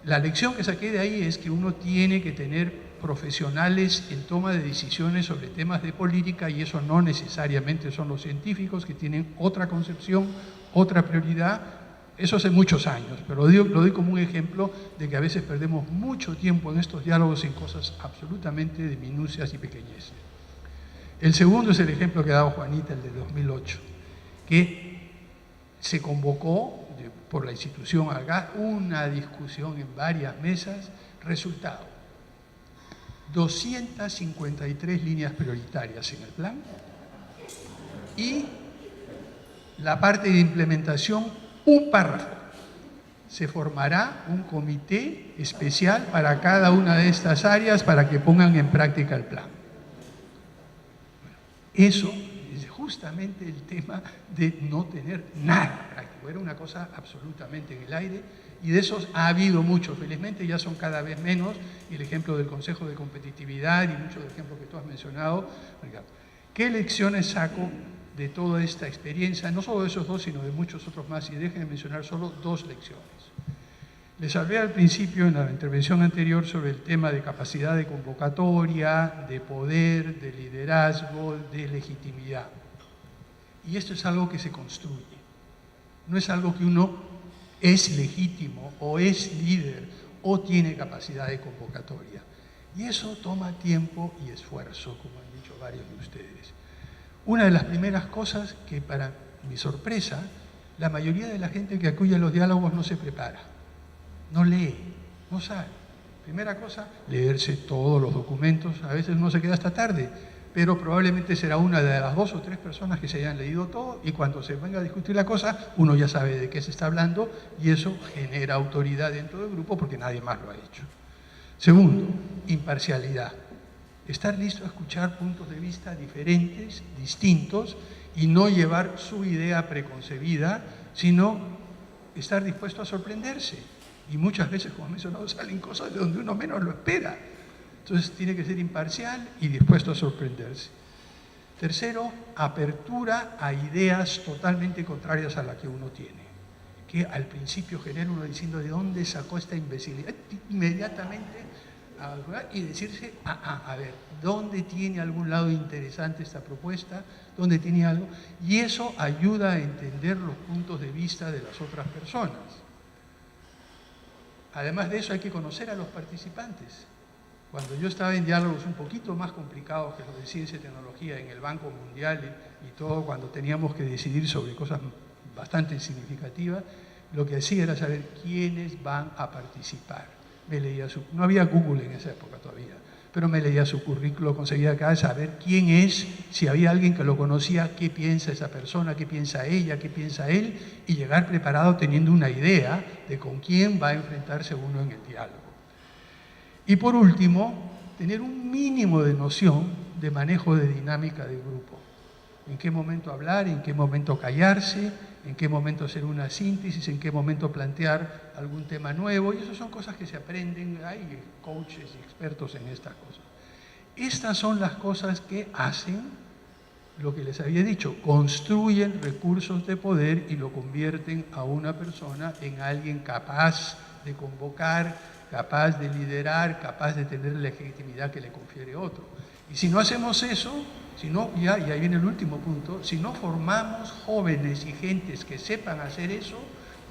La lección que saqué de ahí es que uno tiene que tener profesionales en toma de decisiones sobre temas de política y eso no necesariamente son los científicos que tienen otra concepción, otra prioridad. Eso hace muchos años, pero lo doy como un ejemplo de que a veces perdemos mucho tiempo en estos diálogos en cosas absolutamente de minucias y pequeñeces. El segundo es el ejemplo que ha dado Juanita, el de 2008, que se convocó por la institución acá una discusión en varias mesas. Resultado, 253 líneas prioritarias en el plan y la parte de implementación, un párrafo. Se formará un comité especial para cada una de estas áreas para que pongan en práctica el plan. Eso es justamente el tema de no tener nada práctico. Era una cosa absolutamente en el aire y de esos ha habido muchos. Felizmente ya son cada vez menos. Y el ejemplo del Consejo de Competitividad y muchos ejemplos que tú has mencionado. ¿Qué lecciones saco de toda esta experiencia? No solo de esos dos, sino de muchos otros más. Y déjenme mencionar solo 2 lecciones. Les hablé al principio en la intervención anterior sobre el tema de capacidad de convocatoria, de poder, de liderazgo, de legitimidad. Y esto es algo que se construye. No es algo que uno es legítimo o es líder o tiene capacidad de convocatoria. Y eso toma tiempo y esfuerzo, como han dicho varios de ustedes. Una de las primeras cosas que, para mi sorpresa, la mayoría de la gente que acude a los diálogos no se prepara. No lee, no sabe. Primera cosa, leerse todos los documentos. A veces uno se queda hasta tarde, pero probablemente será una de las 2 o 3 personas que se hayan leído todo y cuando se venga a discutir la cosa, uno ya sabe de qué se está hablando y eso genera autoridad dentro del grupo porque nadie más lo ha hecho. Segundo, imparcialidad. Estar listo a escuchar puntos de vista diferentes, distintos y no llevar su idea preconcebida, sino estar dispuesto a sorprenderse. Y muchas veces, como he mencionado, salen cosas de donde uno menos lo espera. Entonces tiene que ser imparcial y dispuesto a sorprenderse. Tercero, apertura a ideas totalmente contrarias a las que uno tiene. Que al principio genera uno diciendo, ¿de dónde sacó esta imbecilidad? Inmediatamente y decirse, a ver, ¿dónde tiene algún lado interesante esta propuesta? ¿Dónde tiene algo? Y eso ayuda a entender los puntos de vista de las otras personas. Además de eso, hay que conocer a los participantes. Cuando yo estaba en diálogos un poquito más complicados que los de ciencia y tecnología en el Banco Mundial y todo, cuando teníamos que decidir sobre cosas bastante significativas, lo que hacía era saber quiénes van a participar. No había Google en esa época todavía, pero me leía su currículo, conseguía acá saber quién es, si había alguien que lo conocía, qué piensa esa persona, qué piensa ella, qué piensa él, y llegar preparado teniendo una idea de con quién va a enfrentarse uno en el diálogo. Y por último, tener un mínimo de noción de manejo de dinámica de grupo. En qué momento hablar, en qué momento callarse, en qué momento hacer una síntesis, en qué momento plantear algún tema nuevo, y eso son cosas que se aprenden, hay coaches y expertos en estas cosas. Estas son las cosas que hacen lo que les había dicho, construyen recursos de poder y lo convierten a una persona en alguien capaz de convocar, capaz de liderar, capaz de tener la legitimidad que le confiere otro. Y si no hacemos eso, y ahí viene el último punto, si no formamos jóvenes y gentes que sepan hacer eso,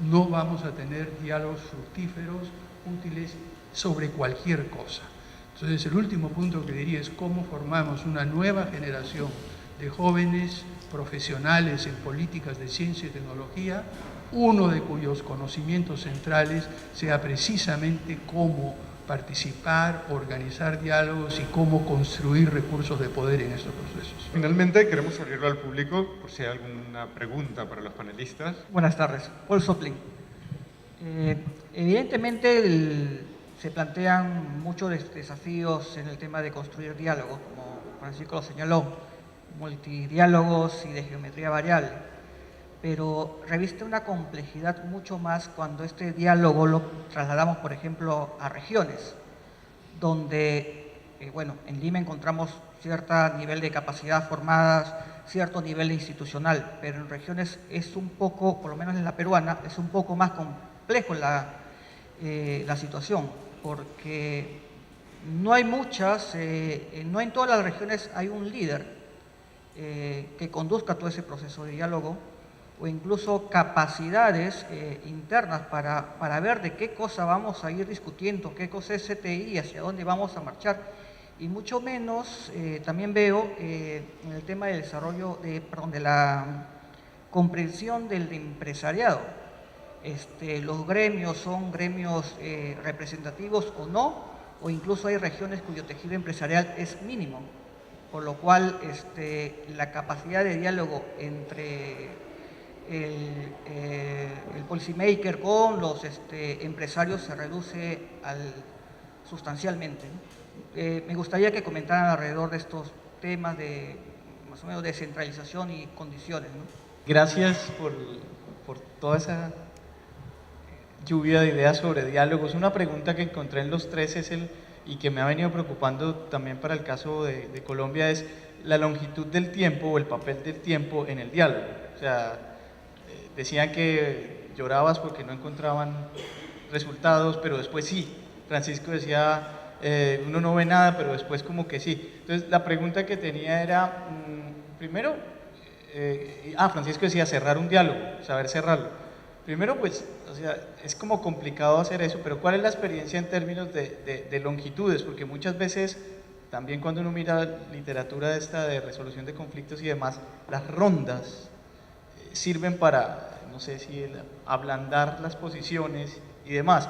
no vamos a tener diálogos fructíferos, útiles sobre cualquier cosa. Entonces, el último punto que diría es cómo formamos una nueva generación de jóvenes profesionales en políticas de ciencia y tecnología, uno de cuyos conocimientos centrales sea precisamente cómo participar, organizar diálogos y cómo construir recursos de poder en estos procesos. Finalmente, queremos abrirlo al público por si hay alguna pregunta para los panelistas. Buenas tardes, Paul Soplin. Evidentemente se plantean muchos desafíos en el tema de construir diálogos, como Francisco lo señaló, multidiálogos y de geometría variable, pero reviste una complejidad mucho más cuando este diálogo lo trasladamos, por ejemplo, a regiones, donde, bueno, en Lima encontramos cierto nivel de capacidad formadas, cierto nivel institucional, pero en regiones es un poco, por lo menos en la peruana, es un poco más complejo la situación, porque no hay muchas, no en todas las regiones hay un líder que conduzca todo ese proceso de diálogo, o incluso capacidades internas para ver de qué cosa vamos a ir discutiendo, qué cosa es CTI y hacia dónde vamos a marchar. Y mucho menos también veo en el tema del desarrollo, de la comprensión del empresariado. Los gremios son gremios representativos o no, o incluso hay regiones cuyo tejido empresarial es mínimo, por lo cual la capacidad de diálogo entre el policymaker con los empresarios se reduce sustancialmente, ¿no? Me gustaría que comentaran alrededor de estos temas de más o menos descentralización y condiciones, ¿no? Gracias por toda esa lluvia de ideas sobre diálogos. Una pregunta que encontré en los tres y que me ha venido preocupando también para el caso de Colombia es la longitud del tiempo o el papel del tiempo en el diálogo. O sea, decían que llorabas porque no encontraban resultados, pero después sí. Francisco decía, uno no ve nada, pero después como que sí. Entonces, la pregunta que tenía era, primero, Francisco decía cerrar un diálogo, saber cerrarlo. Primero, pues, o sea, es como complicado hacer eso, pero ¿cuál es la experiencia en términos de longitudes? Porque muchas veces, también cuando uno mira literatura de resolución de conflictos y demás, las rondas sirven para, no sé si ablandar las posiciones y demás.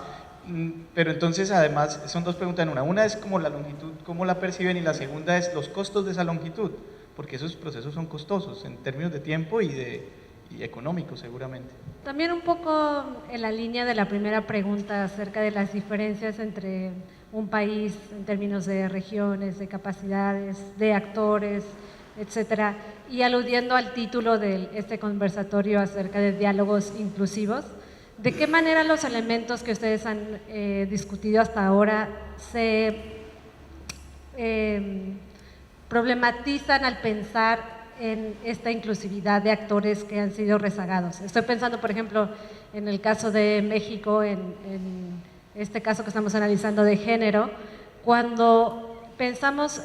Pero entonces, además, son dos preguntas en una. Una es como la longitud, cómo la perciben, y la segunda es los costos de esa longitud, porque esos procesos son costosos en términos de tiempo y económicos, seguramente. También un poco en la línea de la primera pregunta acerca de las diferencias entre un país en términos de regiones, de capacidades, de actores, etcétera, y aludiendo al título de este conversatorio acerca de diálogos inclusivos, ¿de qué manera los elementos que ustedes han discutido hasta ahora se problematizan al pensar en esta inclusividad de actores que han sido rezagados? Estoy pensando, por ejemplo, en el caso de México, en este caso que estamos analizando de género, cuando pensamos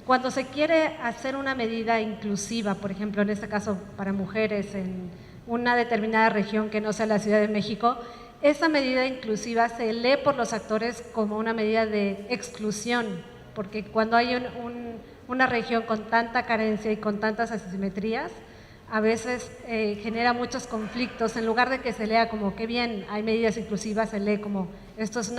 cuando se quiere hacer una medida inclusiva, por ejemplo, en este caso para mujeres en una determinada región que no sea la Ciudad de México, esa medida inclusiva se lee por los actores como una medida de exclusión, porque cuando hay una región con tanta carencia y con tantas asimetrías, a veces genera muchos conflictos. En lugar de que se lea como qué bien, hay medidas inclusivas, se lee como esto es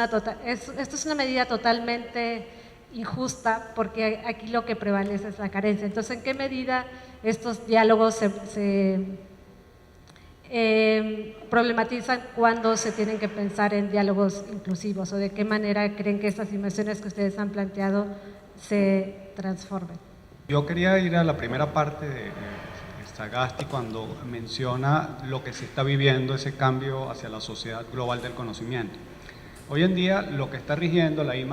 una medida totalmente injusta, porque aquí lo que prevalece es la carencia. Entonces, ¿en qué medida estos diálogos se problematizan cuando se tienen que pensar en diálogos inclusivos, o de qué manera creen que estas dimensiones que ustedes han planteado se transformen? Yo quería ir a la primera parte de Sagasti cuando menciona lo que se está viviendo, ese cambio hacia la sociedad global del conocimiento. Hoy en día lo que está rigiendo la I+D+I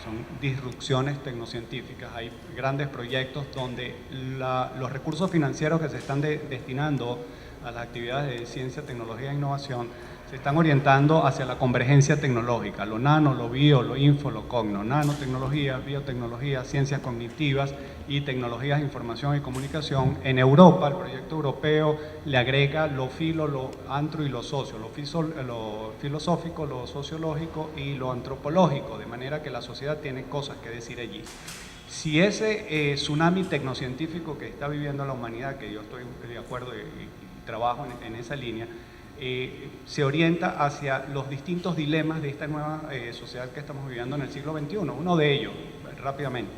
son disrupciones tecnocientíficas. Hay grandes proyectos donde los recursos financieros que se están destinando a las actividades de ciencia, tecnología e innovación se están orientando hacia la convergencia tecnológica, lo nano, lo bio, lo info, lo cogno, nanotecnología, biotecnología, ciencias cognitivas y tecnologías de información y comunicación. En Europa, el proyecto europeo le agrega lo filo, lo antro y lo socio, lo filosófico, lo sociológico y lo antropológico, de manera que la sociedad tiene cosas que decir allí. Si ese tsunami tecnocientífico que está viviendo la humanidad, que yo estoy de acuerdo y trabajo en esa línea, se orienta hacia los distintos dilemas de esta nueva sociedad que estamos viviendo en el siglo XXI. Uno de ellos, rápidamente,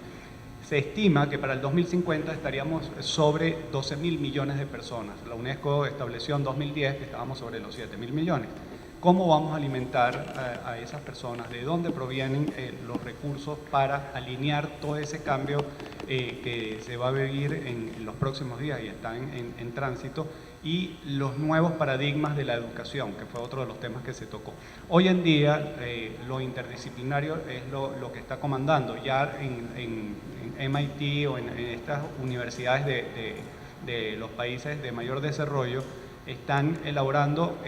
se estima que para el 2050 estaríamos sobre 12.000 millones de personas. La UNESCO estableció en 2010 que estábamos sobre los 7.000 millones. ¿Cómo vamos a alimentar a esas personas? ¿De dónde provienen los recursos para alinear todo ese cambio que se va a vivir en los próximos días y está en tránsito? Y los nuevos paradigmas de la educación, que fue otro de los temas que se tocó. Hoy en día lo interdisciplinario es lo que está comandando. Ya en MIT o en estas universidades de los países de mayor desarrollo están elaborando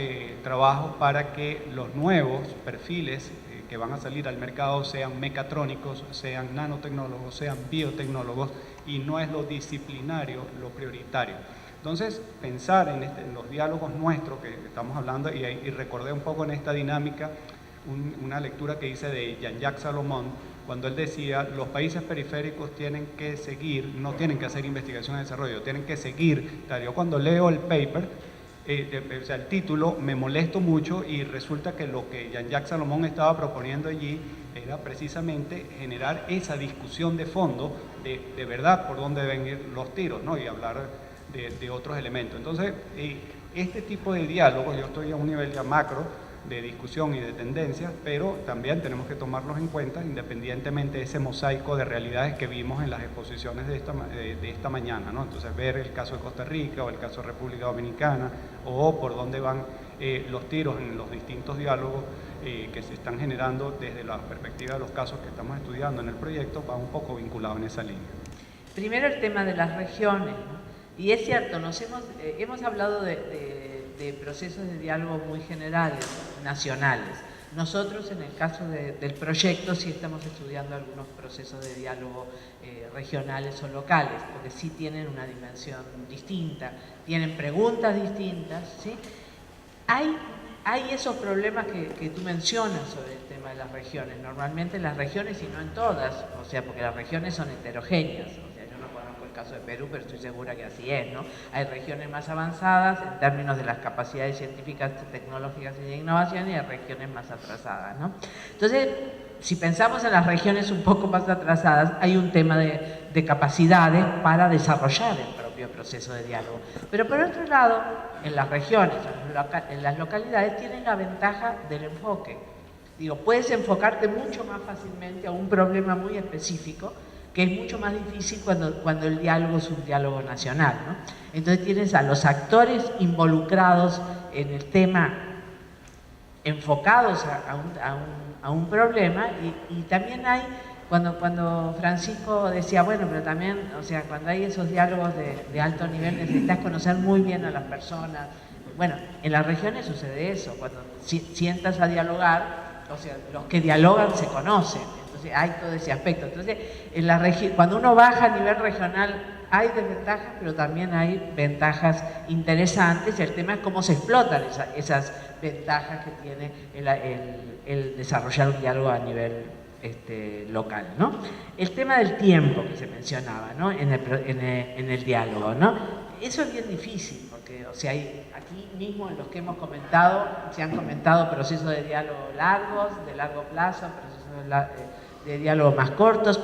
trabajos para que los nuevos perfiles que van a salir al mercado sean mecatrónicos, sean nanotecnólogos, sean biotecnólogos, y no es lo disciplinario lo prioritario. Entonces, pensar en los diálogos nuestros que estamos hablando, y recordé un poco en esta dinámica una lectura que hice de Jean-Jacques Salomón, cuando él decía, los países periféricos tienen que seguir, no tienen que hacer investigación y desarrollo, tienen que seguir. Yo cuando leo el paper, o sea, el título, me molesto mucho, y resulta que lo que Jean-Jacques Salomón estaba proponiendo allí era precisamente generar esa discusión de fondo de verdad por dónde deben ir los tiros, ¿no? Y hablar de otros elementos. Entonces, este tipo de diálogos, yo estoy a un nivel ya macro de discusión y de tendencias, pero también tenemos que tomarlos en cuenta independientemente de ese mosaico de realidades que vimos en las exposiciones de esta mañana, ¿no? Entonces, ver el caso de Costa Rica o el caso de República Dominicana, o por dónde van los tiros en los distintos diálogos que se están generando desde la perspectiva de los casos que estamos estudiando en el proyecto, va un poco vinculado en esa línea. Primero el tema de las regiones, ¿no? Y es cierto, hemos hablado de procesos de diálogo muy generales, nacionales. Nosotros, en el caso del proyecto, sí estamos estudiando algunos procesos de diálogo regionales o locales, porque sí tienen una dimensión distinta, tienen preguntas distintas, ¿sí? Hay esos problemas que tú mencionas sobre el tema de las regiones. Normalmente en las regiones, y no en todas, o sea, porque las regiones son heterogéneas. Caso de Perú, pero estoy segura que así es, ¿no? Hay regiones más avanzadas en términos de las capacidades científicas, tecnológicas y de innovación, y hay regiones más atrasadas, ¿no? Entonces, si pensamos en las regiones un poco más atrasadas, hay un tema de capacidades para desarrollar el propio proceso de diálogo. Pero por otro lado, en las regiones, en las localidades, tienen la ventaja del enfoque. Digo, puedes enfocarte mucho más fácilmente a un problema muy específico, que es mucho más difícil cuando el diálogo es un diálogo nacional, ¿no? Entonces tienes a los actores involucrados en el tema, enfocados a un problema, y también hay, cuando Francisco decía, bueno, pero también, o sea, cuando hay esos diálogos de alto nivel necesitas conocer muy bien a las personas. Bueno, en las regiones sucede eso, cuando sientas a dialogar, o sea, los que dialogan se conocen. Entonces hay todo ese aspecto. Entonces, cuando uno baja a nivel regional hay desventajas, pero también hay ventajas interesantes. El tema es cómo se explotan esas ventajas que tiene el desarrollar un diálogo a nivel local, ¿no? El tema del tiempo que se mencionaba, ¿no? en el diálogo, ¿no? Eso es bien difícil, porque o sea, aquí mismo en los que hemos comentado, se han comentado procesos de diálogo largos, de largo plazo, procesos de diálogo más cortos.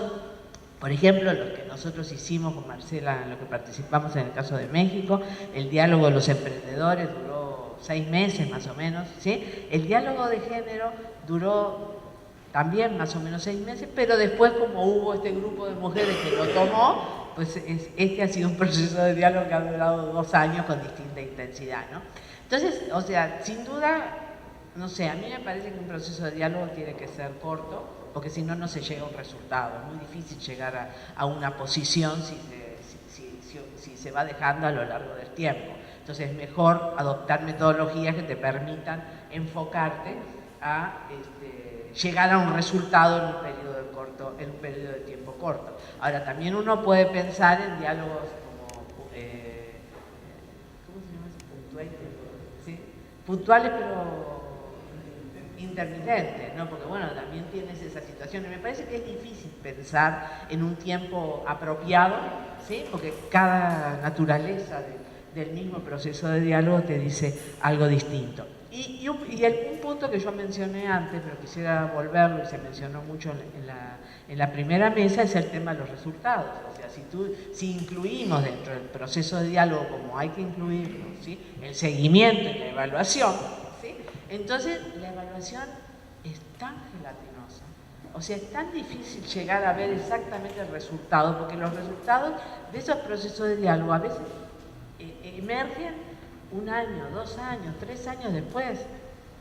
Por ejemplo, lo que nosotros hicimos con Marcela, en lo que participamos en el caso de México, el diálogo de los emprendedores duró 6 meses más o menos, ¿sí? El diálogo de género duró también más o menos 6 meses, pero después, como hubo este grupo de mujeres que lo tomó, pues ha sido un proceso de diálogo que ha durado 2 años con distinta intensidad, ¿no? Entonces, o sea, sin duda, no sé, a mí me parece que un proceso de diálogo tiene que ser corto, porque si no, no se llega a un resultado. Es muy difícil llegar a una posición si se va dejando a lo largo del tiempo. Entonces es mejor adoptar metodologías que te permitan enfocarte a llegar a un resultado en un periodo de tiempo corto. Ahora, también uno puede pensar en diálogos como, ¿cómo se llama eso? ¿Sí? Puntuales, pero intermitentes, ¿no? Porque bueno, también tienes esa situación. Y me parece que es difícil pensar en un tiempo apropiado, ¿sí? Porque cada naturaleza del mismo proceso de diálogo te dice algo distinto. Y un punto que yo mencioné antes, pero quisiera volverlo y se mencionó mucho en la primera mesa, es el tema de los resultados. O sea, si incluimos dentro del proceso de diálogo, como hay que incluirlo, ¿sí? El seguimiento y la evaluación, ¿sí? Entonces la evaluación es tan gelatinosa, o sea, es tan difícil llegar a ver exactamente el resultado, porque los resultados de esos procesos de diálogo a veces emergen 1 año, 2 años, 3 años después.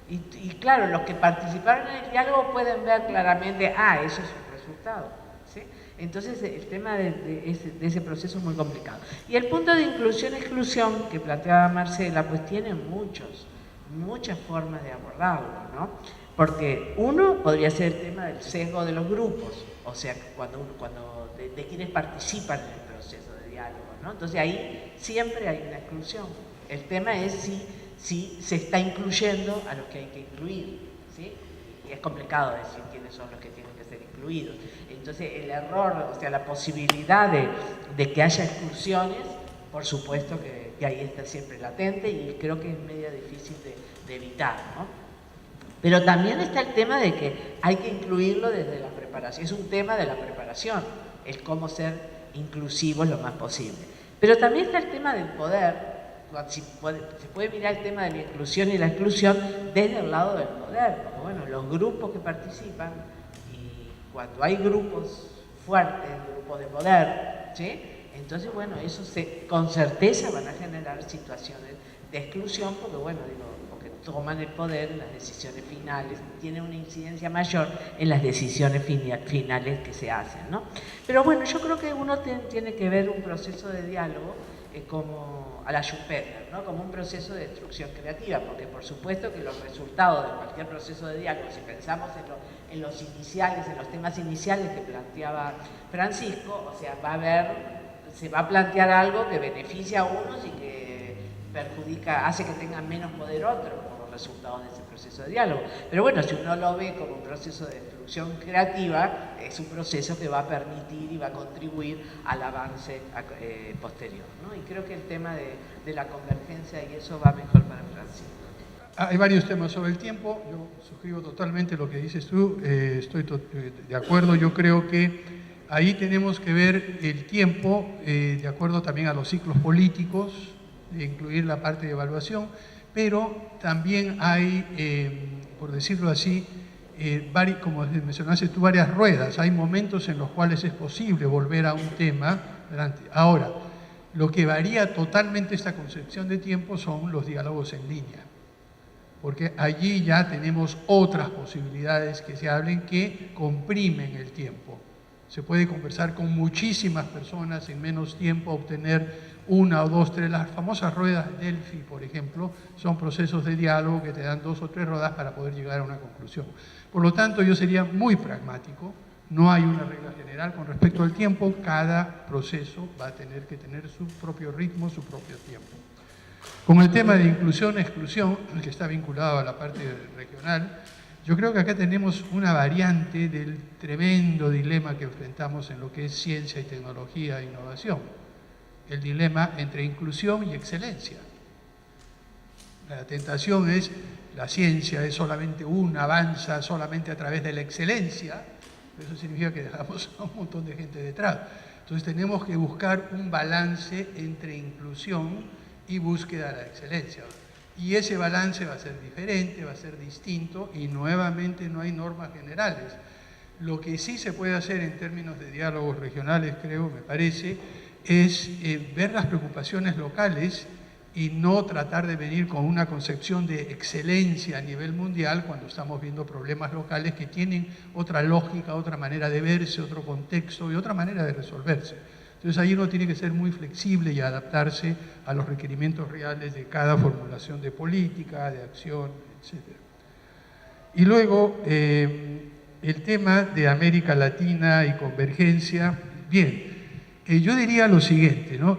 Y claro, los que participaron en el diálogo pueden ver claramente, eso es un resultado, ¿sí? Entonces el tema de ese proceso es muy complicado. Y el punto de inclusión-exclusión que planteaba Marcela, pues tiene muchas formas de abordarlo, ¿no? Porque uno podría ser el tema del sesgo de los grupos, o sea, de quienes participan en el proceso de diálogo, ¿no? Entonces ahí siempre hay una exclusión. El tema es si se está incluyendo a los que hay que incluir, ¿sí? Y es complicado decir quiénes son los que tienen que ser incluidos. Entonces el error, o sea, la posibilidad de que haya exclusiones, por supuesto que ahí está siempre latente y creo que es medio difícil de evitar, ¿no? Pero también está el tema de que hay que incluirlo desde la preparación. Es un tema de la preparación, el cómo ser inclusivos lo más posible. Pero también está el tema del poder. Se puede mirar el tema de la inclusión y la exclusión desde el lado del poder. Porque, bueno, los grupos que participan, y cuando hay grupos fuertes, grupos de poder, ¿sí? Entonces, bueno, eso con certeza van a generar situaciones de exclusión, porque, bueno, porque toman el poder en las decisiones finales, tienen una incidencia mayor en las decisiones finales que se hacen, ¿no? Pero bueno, yo creo que uno tiene que ver un proceso de diálogo como a la Schumpeter, ¿no? Como un proceso de destrucción creativa, porque por supuesto que los resultados de cualquier proceso de diálogo, si pensamos en los iniciales, en los temas iniciales que planteaba Francisco, o sea, se va a plantear algo que beneficia a unos y que hace que tengan menos poder otros por los resultados de ese proceso de diálogo. Pero bueno, si uno lo ve como un proceso de destrucción creativa, es un proceso que va a permitir y va a contribuir al avance posterior, ¿no? Y creo que el tema de la convergencia y eso va mejor para Francisco. Hay varios temas sobre el tiempo. Yo suscribo totalmente lo que dices tú. Estoy de acuerdo. Yo creo que ahí tenemos que ver el tiempo de acuerdo también a los ciclos políticos, de incluir la parte de evaluación, pero también hay, por decirlo así, como mencionaste tú, varias ruedas. Hay momentos en los cuales es posible volver a un tema. Ahora, lo que varía totalmente esta concepción de tiempo son los diálogos en línea, porque allí ya tenemos otras posibilidades que se hablen que comprimen el tiempo. Se puede conversar con muchísimas personas en menos tiempo, obtener 1 o 2, 3, las famosas ruedas de Delphi, por ejemplo, son procesos de diálogo que te dan 2 o 3 ruedas para poder llegar a una conclusión. Por lo tanto, yo sería muy pragmático, No hay una regla general con respecto al tiempo, cada proceso va a tener que tener su propio ritmo, su propio tiempo. Con el tema de inclusión-exclusión, que está vinculado a la parte regional, yo creo que acá tenemos una variante del tremendo dilema que enfrentamos en lo que es ciencia y tecnología e innovación. El dilema entre inclusión y excelencia. La tentación es, la ciencia es solamente una, avanza solamente a través de la excelencia, eso significa que dejamos a un montón de gente detrás. Entonces tenemos que buscar un balance entre inclusión y búsqueda de la excelencia. Y ese balance va a ser diferente, va a ser distinto y nuevamente no hay normas generales. Lo que sí se puede hacer en términos de diálogos regionales, creo, me parece, es ver las preocupaciones locales y no tratar de venir con una concepción de excelencia a nivel mundial cuando estamos viendo problemas locales que tienen otra lógica, otra manera de verse, otro contexto y otra manera de resolverse. Entonces ahí uno tiene que ser muy flexible y adaptarse a los requerimientos reales de cada formulación de política, de acción, etc. Y luego, el tema de América Latina y convergencia. Bien, yo diría lo siguiente, ¿no?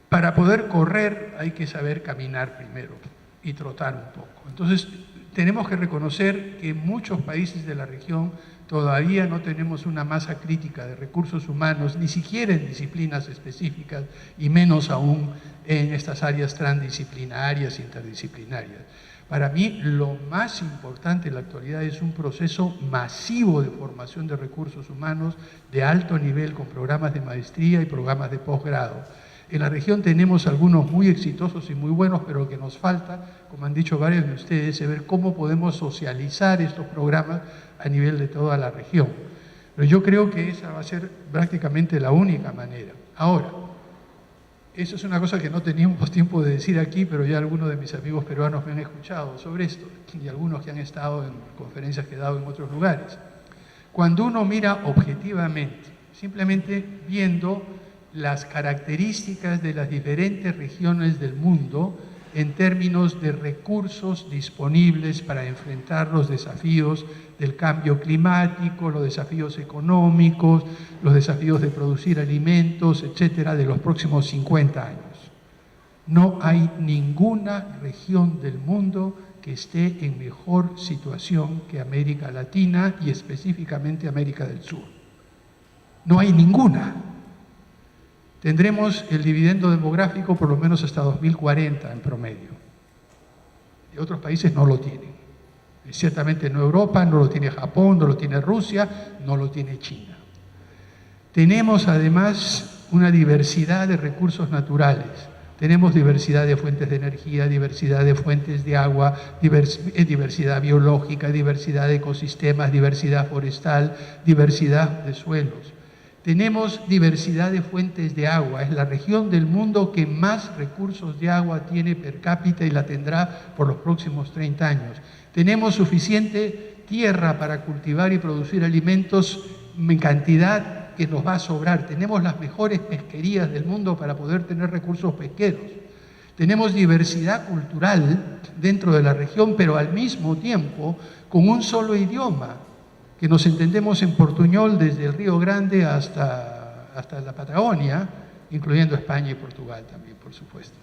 Para poder correr hay que saber caminar primero y trotar un poco. Entonces, tenemos que reconocer que en muchos países de la región todavía no tenemos una masa crítica de recursos humanos, ni siquiera en disciplinas específicas, y menos aún en estas áreas transdisciplinarias, interdisciplinarias. Para mí, lo más importante en la actualidad es un proceso masivo de formación de recursos humanos de alto nivel, con programas de maestría y programas de posgrado. En la región tenemos algunos muy exitosos y muy buenos, pero lo que nos falta, como han dicho varios de ustedes, es ver cómo podemos socializar estos programas a nivel de toda la región. Pero yo creo que esa va a ser prácticamente la única manera. Ahora, eso es una cosa que no teníamos tiempo de decir aquí, pero ya algunos de mis amigos peruanos me han escuchado sobre esto, y algunos que han estado en conferencias que he dado en otros lugares. Cuando uno mira objetivamente, simplemente viendo las características de las diferentes regiones del mundo en términos de recursos disponibles para enfrentar los desafíos del cambio climático, los desafíos económicos, los desafíos de producir alimentos, etcétera, de los próximos 50 años. No hay ninguna región del mundo que esté en mejor situación que América Latina y específicamente América del Sur. No hay ninguna. Tendremos el dividendo demográfico por lo menos hasta 2040 en promedio. Y otros países no lo tienen. Ciertamente no Europa, no lo tiene Japón, no lo tiene Rusia, no lo tiene China. Tenemos además una diversidad de recursos naturales. Tenemos diversidad de fuentes de energía, diversidad de fuentes de agua, diversidad biológica, diversidad de ecosistemas, diversidad forestal, diversidad de suelos. Tenemos diversidad de fuentes de agua, es la región del mundo que más recursos de agua tiene per cápita y la tendrá por los próximos 30 años. Tenemos suficiente tierra para cultivar y producir alimentos en cantidad que nos va a sobrar. Tenemos las mejores pesquerías del mundo para poder tener recursos pesqueros. Tenemos diversidad cultural dentro de la región, pero al mismo tiempo con un solo idioma, que nos entendemos en portuñol desde el Río Grande hasta la Patagonia, incluyendo España y Portugal también, por supuesto.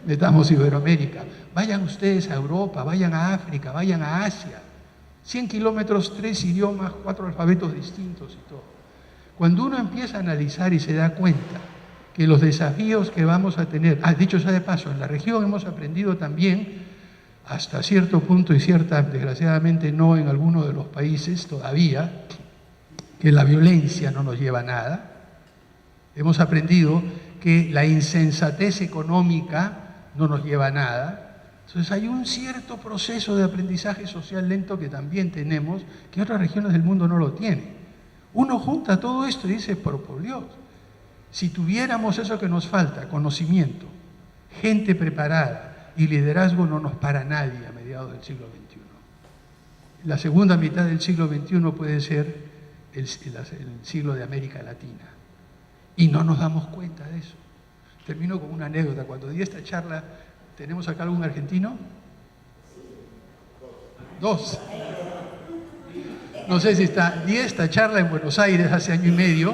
Metamos Iberoamérica. Vayan ustedes a Europa, vayan a África, vayan a Asia. 100 kilómetros, 3 idiomas, 4 alfabetos distintos y todo. Cuando uno empieza a analizar y se da cuenta que los desafíos que vamos a tener, dicho sea de paso, en la región hemos aprendido también, hasta cierto punto y desgraciadamente no en algunos de los países todavía, que la violencia no nos lleva a nada. Hemos aprendido que la insensatez económica no nos lleva a nada. Entonces hay un cierto proceso de aprendizaje social lento que también tenemos, que otras regiones del mundo no lo tienen. Uno junta todo esto y dice, pero por Dios, si tuviéramos eso que nos falta, conocimiento, gente preparada, y liderazgo, no nos para nadie a mediados del siglo XXI. La segunda mitad del siglo XXI puede ser el siglo de América Latina. Y no nos damos cuenta de eso. Termino con una anécdota. Cuando di esta charla, ¿tenemos acá algún argentino? Dos. no sé si está, di esta charla en Buenos Aires hace año y medio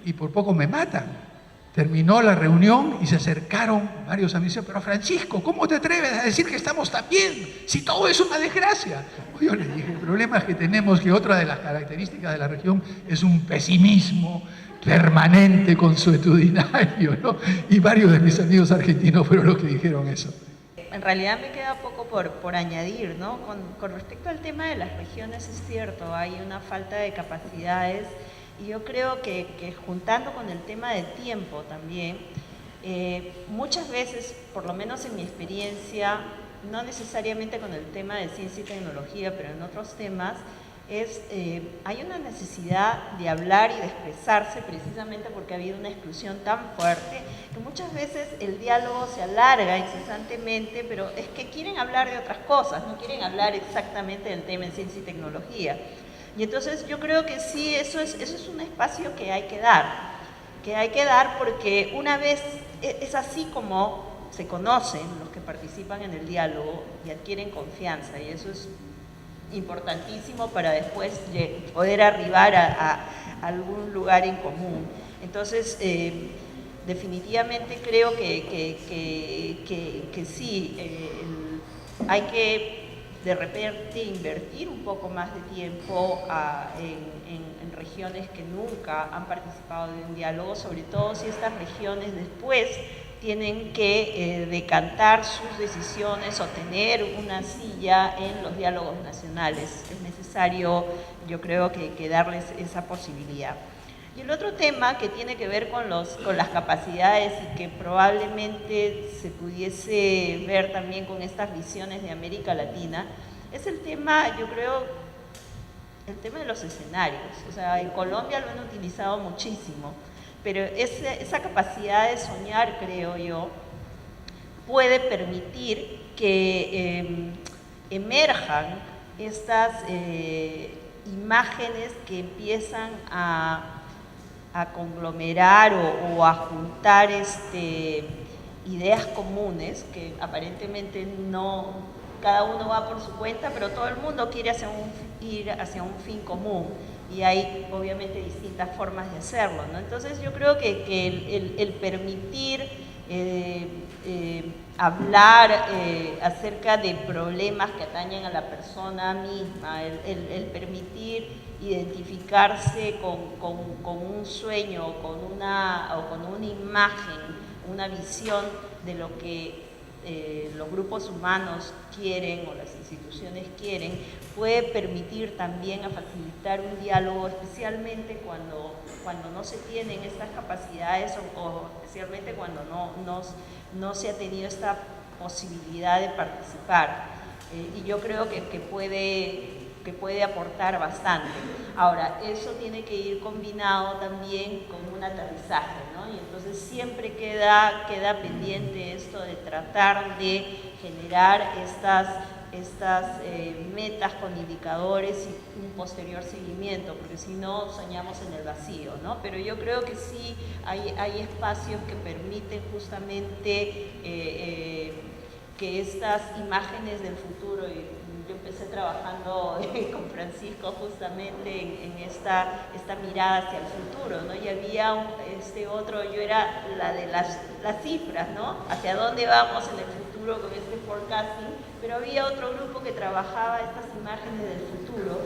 y por poco me matan. Terminó la reunión y se acercaron varios amigos y decían, pero Francisco, ¿cómo te atreves a decir que estamos tan bien? Si todo es una desgracia. Yo les dije, el problema es que tenemos que otra de las características de la región es un pesimismo permanente, consuetudinario, ¿no? Y varios de mis amigos argentinos fueron los que dijeron eso. En realidad me queda poco por añadir, ¿no? Con respecto al tema de las regiones, es cierto, hay una falta de capacidades. Y yo creo que juntando con el tema de tiempo también, muchas veces, por lo menos en mi experiencia, no necesariamente con el tema de ciencia y tecnología, pero en otros temas, hay una necesidad de hablar y de expresarse precisamente porque ha habido una exclusión tan fuerte que muchas veces el diálogo se alarga incesantemente, pero es que quieren hablar de otras cosas, no quieren hablar exactamente del tema en ciencia y tecnología. Y entonces yo creo que sí, eso es un espacio que hay que dar porque una vez es así como se conocen los que participan en el diálogo y adquieren confianza, y eso es importantísimo para después poder arribar a algún lugar en común. Entonces, definitivamente creo que sí, hay que de repente invertir un poco más de tiempo en regiones que nunca han participado de un diálogo, sobre todo si estas regiones después tienen que decantar sus decisiones o tener una silla en los diálogos nacionales. Es necesario, yo creo, que darles esa posibilidad. Y el otro tema que tiene que ver con las capacidades y que probablemente se pudiese ver también con estas visiones de América Latina, es el tema, yo creo, el tema de los escenarios. O sea, en Colombia lo han utilizado muchísimo, pero esa capacidad de soñar, creo yo, puede permitir que emerjan estas imágenes que empiezan a conglomerar o a juntar ideas comunes que aparentemente no, cada uno va por su cuenta, pero todo el mundo quiere ir hacia un fin común y hay obviamente distintas formas de hacerlo, ¿no? Entonces yo creo que el permitir hablar acerca de problemas que atañen a la persona misma, el permitir identificarse con un sueño o con una imagen, una visión de lo que los grupos humanos quieren o las instituciones quieren, puede permitir también a facilitar un diálogo, especialmente cuando no se tienen estas capacidades o especialmente cuando no se ha tenido esta posibilidad de participar. Y yo creo que puede aportar bastante. Ahora, eso tiene que ir combinado también con un aterrizaje, ¿no? Y entonces siempre queda pendiente esto de tratar de generar estas metas con indicadores y un posterior seguimiento, porque si no soñamos en el vacío, ¿no? Pero yo creo que sí hay espacios que permiten justamente que estas imágenes del futuro, yo empecé trabajando con Francisco justamente en esta mirada hacia el futuro, ¿no? Y había yo era la de las cifras, ¿no? Hacia dónde vamos en el futuro con este forecasting, pero había otro grupo que trabajaba estas imágenes del futuro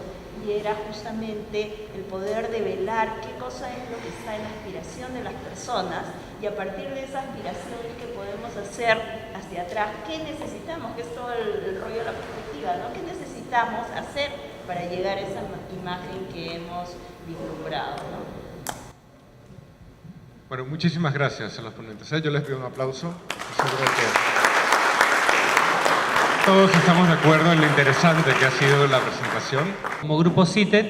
y era justamente el poder develar qué cosa es lo que está en la aspiración de las personas y a partir de esa aspiración que podemos hacer hacia atrás, qué necesitamos, que es todo el rollo de la perspectiva, ¿no? ¿Qué necesitamos hacer para llegar a esa imagen que hemos vislumbrado, ¿no? Bueno, muchísimas gracias a los ponentes. Yo les pido un aplauso. Seguro que todos estamos de acuerdo en lo interesante que ha sido la presentación. Como grupo CITED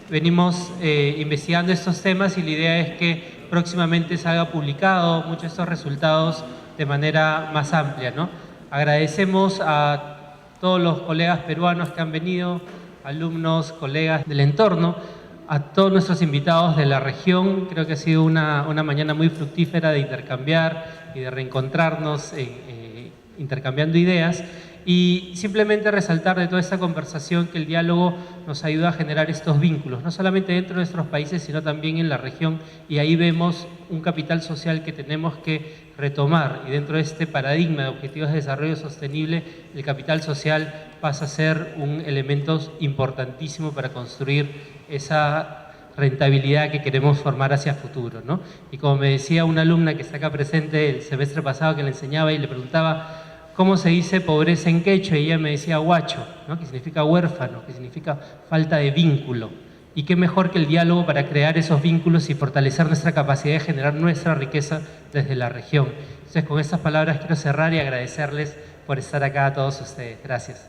venimos investigando estos temas y la idea es que próximamente se haga publicado muchos de estos resultados de manera más amplia, ¿no? Agradecemos a todos los colegas peruanos que han venido, alumnos, colegas del entorno, a todos nuestros invitados de la región. Creo que ha sido una mañana muy fructífera de intercambiar y de reencontrarnos intercambiando ideas. Y simplemente resaltar de toda esta conversación que el diálogo nos ayuda a generar estos vínculos, no solamente dentro de nuestros países, sino también en la región, y ahí vemos un capital social que tenemos que retomar, y dentro de este paradigma de objetivos de desarrollo sostenible, el capital social pasa a ser un elemento importantísimo para construir esa rentabilidad que queremos formar hacia futuro, ¿no? Y como me decía una alumna que está acá presente el semestre pasado, que le enseñaba y le preguntaba ¿cómo se dice pobreza en quechua? Y ella me decía huacho, ¿no? Que significa huérfano, que significa falta de vínculo. Y qué mejor que el diálogo para crear esos vínculos y fortalecer nuestra capacidad de generar nuestra riqueza desde la región. Entonces, con estas palabras quiero cerrar y agradecerles por estar acá a todos ustedes. Gracias.